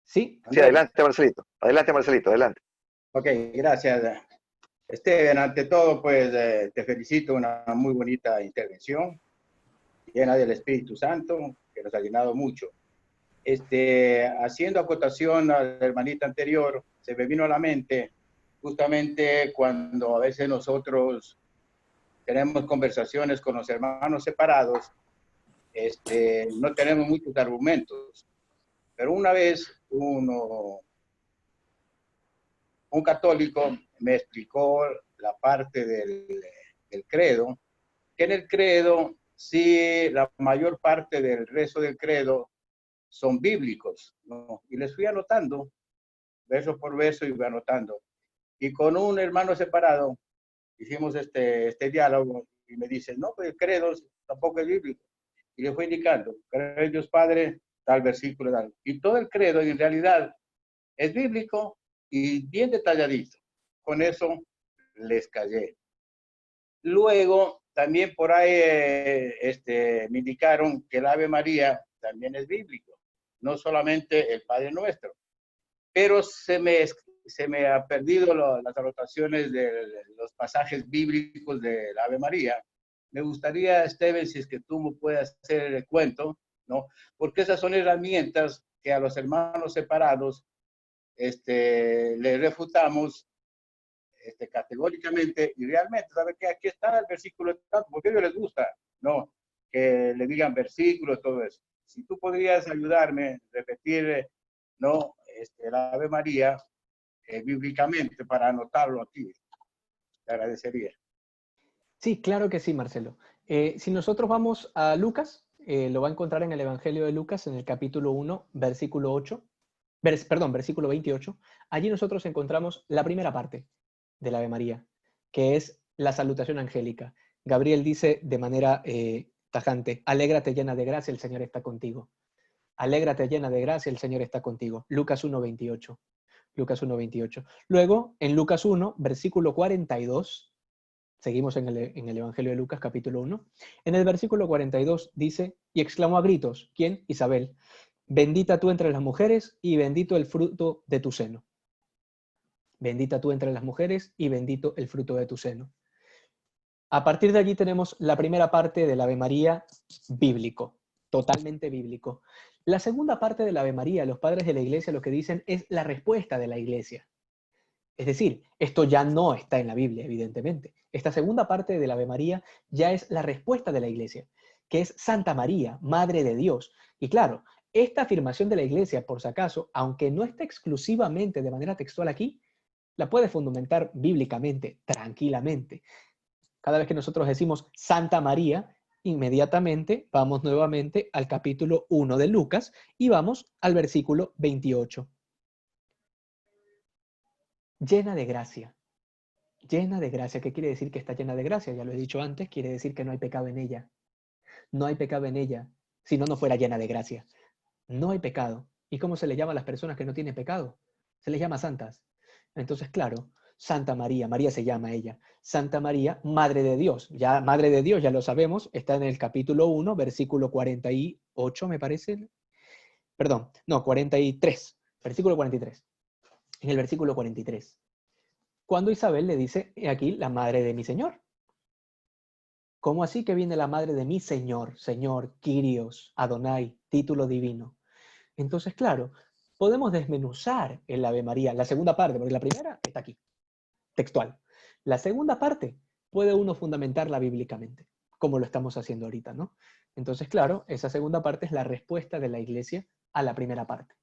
¿Sí? Sí, adelante, Marcelito. Adelante, Marcelito, adelante. Ok, gracias. Esteban, ante todo, pues te felicito, una muy bonita intervención, llena del Espíritu Santo, que nos ha llenado mucho. Haciendo acotación a la hermanita anterior, se me vino a la mente justamente cuando a veces nosotros tenemos conversaciones con los hermanos separados, no tenemos muchos argumentos, pero una vez un católico me explicó la parte del credo, que en el credo, sí, la mayor parte del rezo del credo son bíblicos, ¿no? Y les fui anotando, verso por verso, y fui anotando. Y con un hermano separado hicimos este diálogo, y me dice, no, pues el credo tampoco es bíblico. Y le fui indicando, creo en Dios Padre, tal versículo, tal. Y todo el credo en realidad es bíblico y bien detalladito. Con eso les callé. Luego, también por ahí me indicaron que el Ave María también es bíblico, no solamente el Padre Nuestro. Pero se me ha perdido las anotaciones de los pasajes bíblicos del Ave María. Me gustaría, Esteban, si es que tú me puedes hacer el cuento, ¿no? Porque esas son herramientas que a los hermanos separados le refutamos categóricamente, y realmente, ¿sabe qué? Aquí está el versículo tanto, porque a ellos les gusta, ¿no? Que le digan versículos, todo eso. Si tú podrías ayudarme a repetir, ¿no? El Ave María bíblicamente para anotarlo aquí, te agradecería. Sí, claro que sí, Marcelo. Si nosotros vamos a Lucas, lo va a encontrar en el Evangelio de Lucas, en el capítulo 1, versículo 8, versículo 28. Allí nosotros encontramos la primera parte del Ave María, que es la salutación angélica. Gabriel dice de manera tajante, alégrate llena de gracia, el Señor está contigo. Alégrate llena de gracia, el Señor está contigo. Lucas 1:28. Lucas 1:28. Luego, en Lucas 1, versículo 42, seguimos en el Evangelio de Lucas, capítulo 1. En el versículo 42 dice, y exclamó a gritos, ¿quién? Isabel, bendita tú entre las mujeres y bendito el fruto de tu seno. Bendita tú entre las mujeres y bendito el fruto de tu seno. A partir de allí tenemos la primera parte del Ave María bíblico, totalmente bíblico. La segunda parte del Ave María, los padres de la iglesia lo que dicen es la respuesta de la iglesia. Es decir, esto ya no está en la Biblia, evidentemente. Esta segunda parte del Ave María ya es la respuesta de la iglesia, que es Santa María, Madre de Dios. Y claro, esta afirmación de la iglesia, por si acaso, aunque no está exclusivamente de manera textual aquí, la puede fundamentar bíblicamente, tranquilamente. Cada vez que nosotros decimos Santa María, inmediatamente vamos nuevamente al capítulo 1 de Lucas y vamos al versículo 28. Llena de gracia. Llena de gracia. ¿Qué quiere decir que está llena de gracia? Ya lo he dicho antes, quiere decir que no hay pecado en ella. No hay pecado en ella, si no, no fuera llena de gracia. No hay pecado. ¿Y cómo se le llama a las personas que no tienen pecado? Se les llama santas. Entonces, claro, Santa María, María se llama ella. Santa María, Madre de Dios. Ya Madre de Dios, ya lo sabemos, está en el capítulo 1, versículo 48, me parece. Perdón, no, 43. Versículo 43. En el versículo 43. Cuando Isabel le dice, he aquí la madre de mi Señor. ¿Cómo así que viene la madre de mi Señor? Señor, Kyrios, Adonai, título divino. Entonces, claro, podemos desmenuzar el Ave María, la segunda parte, porque la primera está aquí, textual. La segunda parte puede uno fundamentarla bíblicamente, como lo estamos haciendo ahorita, ¿no? Entonces, claro, esa segunda parte es la respuesta de la iglesia a la primera parte.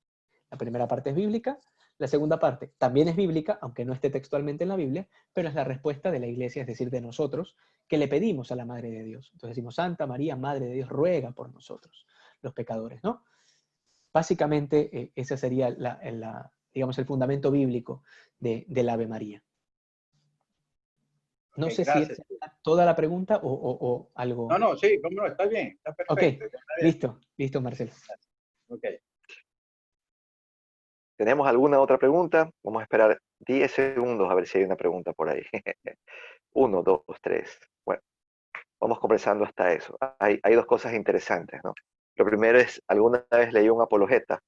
La primera parte es bíblica, La segunda parte también es bíblica, aunque no esté textualmente en la Biblia, pero es la respuesta de la iglesia, es decir, de nosotros, que le pedimos a la Madre de Dios. Entonces decimos, Santa María, Madre de Dios, ruega por nosotros, los pecadores, ¿no? Básicamente, ese sería digamos, el fundamento bíblico del Ave María. No Ok, sé si gracias. es toda la pregunta o algo. No, no, sí, cómo no, está bien, está Ok, perfecto. listo, Marcelo. Ok. ¿Tenemos alguna otra pregunta? Vamos a esperar 10 segundos a ver si hay una pregunta por ahí. 1, 2, 3. Bueno, vamos conversando hasta eso. Hay dos cosas interesantes, ¿no? Lo primero es, alguna vez leí un apologeta,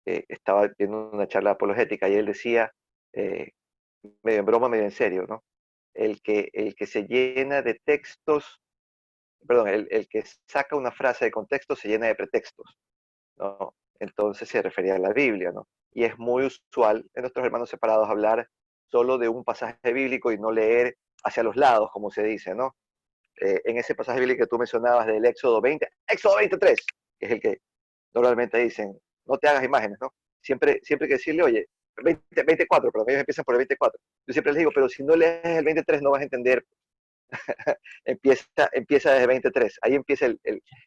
estaba viendo una charla apologética y él decía, medio en broma, medio en serio, ¿no? El que se llena de textos, perdón, el que saca una frase de contexto se llena de pretextos, ¿no? Entonces se refería a la Biblia, ¿no? Y es muy usual en nuestros hermanos separados hablar solo de un pasaje bíblico y no leer hacia los lados, como se dice, ¿no? En ese pasaje bíblico que tú mencionabas del Éxodo 20, Éxodo 23, que es el que normalmente dicen, no te hagas imágenes, ¿no? Siempre que decirle, oye, 24, pero ellos empiezan por el 24. Yo siempre les digo, pero si no lees el 23 no vas a entender. empieza desde 23, ahí empieza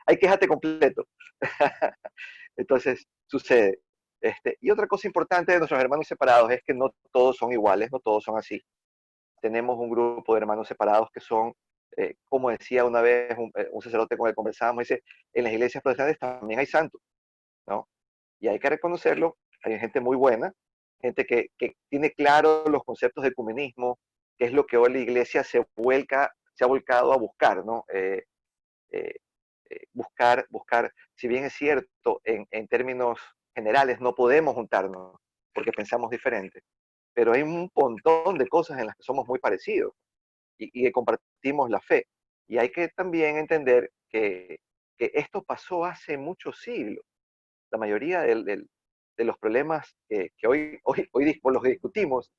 ahí quéjate completo. Entonces, sucede. Y otra cosa importante de nuestros hermanos separados es que no todos son iguales, no todos son así. Tenemos un grupo de hermanos separados que son, como decía una vez un sacerdote con el que conversábamos, dice, en las iglesias protestantes también hay santos, ¿no? Y hay que reconocerlo, hay gente muy buena, gente que tiene claro los conceptos de ecumenismo, que es lo que hoy la iglesia se ha volcado a buscar, ¿no? Eh, buscar, si bien es cierto, en términos generales no podemos juntarnos porque pensamos diferente, pero hay un montón de cosas en las que somos muy parecidos y que compartimos la fe. Y hay que también entender que esto pasó hace muchos siglos. La mayoría de los problemas que hoy por los que discutimos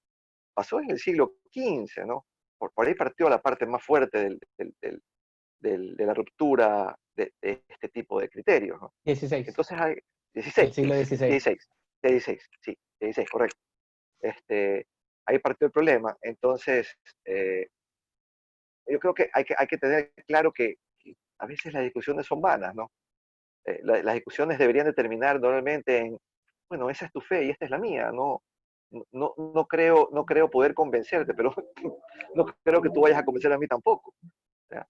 pasó en el siglo XV, ¿no? Por ahí partió la parte más fuerte de la ruptura de este tipo de criterios, ¿no? 16, Entonces hay del 16, siglo XVI. 16, 16, sí, 16, correcto. Ahí partió el problema. Entonces, yo creo que hay que tener claro que a veces las discusiones son vanas, ¿no? Las discusiones deberían de terminar normalmente en, bueno, esa es tu fe y esta es la mía, no creo poder convencerte, pero no creo que tú vayas a convencer a mí tampoco. ¿Ya?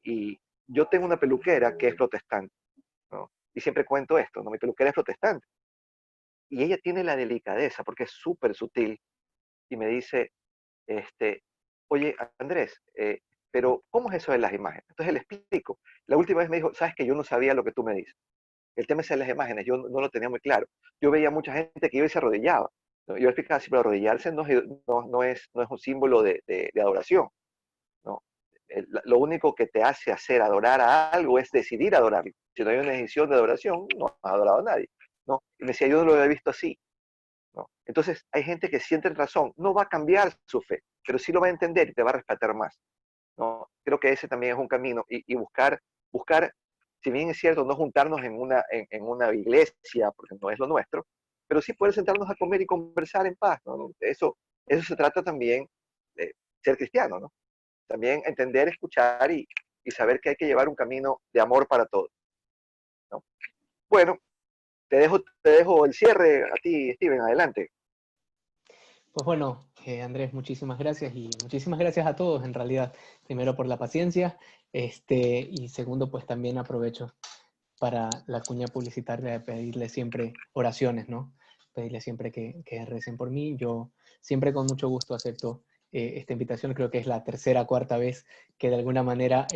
Y yo tengo una peluquera que es protestante, ¿no? Y siempre cuento esto, ¿no? Mi peluquera es protestante. Y ella tiene la delicadeza, porque es súper sutil, y me dice, oye, Andrés, pero ¿cómo es eso de las imágenes? Entonces le explico. La última vez me dijo, sabes que yo no sabía lo que tú me dices. El tema es de las imágenes, yo no lo tenía muy claro. Yo veía mucha gente que iba y se arrodillaba, ¿no? Yo explicaba, sí, pero arrodillarse no es un símbolo de adoración, ¿no? Lo único que te hace hacer adorar a algo es decidir adorarlo. Si no hay una decisión de adoración, no has adorado a nadie, ¿no? Y me decía, yo no lo había visto así, ¿no? Entonces, hay gente que siente razón, no va a cambiar su fe, pero sí lo va a entender y te va a respetar más, ¿no? Creo que ese también es un camino y buscar, si bien es cierto, no juntarnos en una iglesia, porque no es lo nuestro, pero sí poder sentarnos a comer y conversar en paz, ¿no? Eso se trata también de ser cristiano, ¿no? También entender, escuchar y saber que hay que llevar un camino de amor para todos, ¿no? Bueno, te dejo el cierre a ti, Steven, adelante. Pues bueno, Andrés, muchísimas gracias y muchísimas gracias a todos en realidad. Primero por la paciencia, y segundo pues también aprovecho para la cuña publicitaria de pedirle siempre oraciones, ¿no? Pedirle siempre que recen por mí. Yo siempre con mucho gusto acepto esta invitación. Creo que es la tercera o cuarta vez que de alguna manera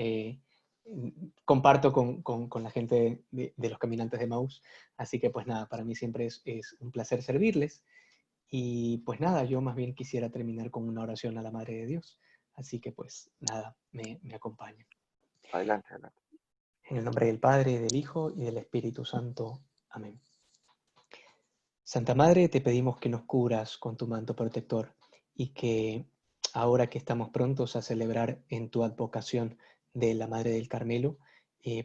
comparto con la gente de los caminantes de Maús. Así que pues nada, para mí siempre es un placer servirles. Y pues nada, yo más bien quisiera terminar con una oración a la Madre de Dios. Así que pues nada, me acompaña. Adelante, adelante. En el nombre del Padre, del Hijo y del Espíritu Santo. Amén. Santa Madre, te pedimos que nos cubras con tu manto protector y que ahora que estamos prontos a celebrar en tu advocación de la Madre del Carmelo,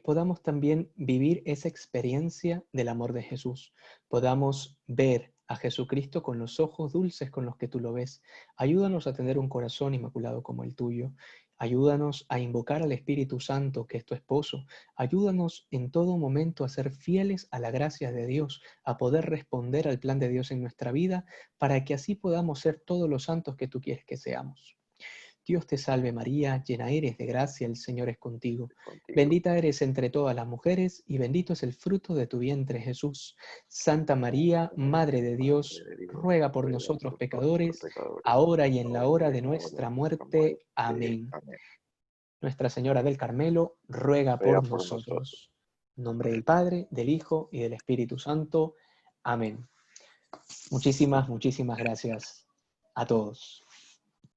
podamos también vivir esa experiencia del amor de Jesús, podamos ver a Jesucristo con los ojos dulces con los que tú lo ves. Ayúdanos a tener un corazón inmaculado como el tuyo. Ayúdanos a invocar al Espíritu Santo, que es tu esposo. Ayúdanos en todo momento a ser fieles a la gracia de Dios, a poder responder al plan de Dios en nuestra vida, para que así podamos ser todos los santos que tú quieres que seamos. Dios te salve María, llena eres de gracia, el Señor es contigo. Contigo. Bendita eres entre todas las mujeres y bendito es el fruto de tu vientre Jesús. Santa María, Madre de Dios, ruega por nosotros pecadores, ahora y en la hora de nuestra muerte. Amén. Nuestra Señora del Carmelo, ruega por nosotros. En nombre del Padre, del Hijo y del Espíritu Santo. Amén. Muchísimas, muchísimas gracias a todos.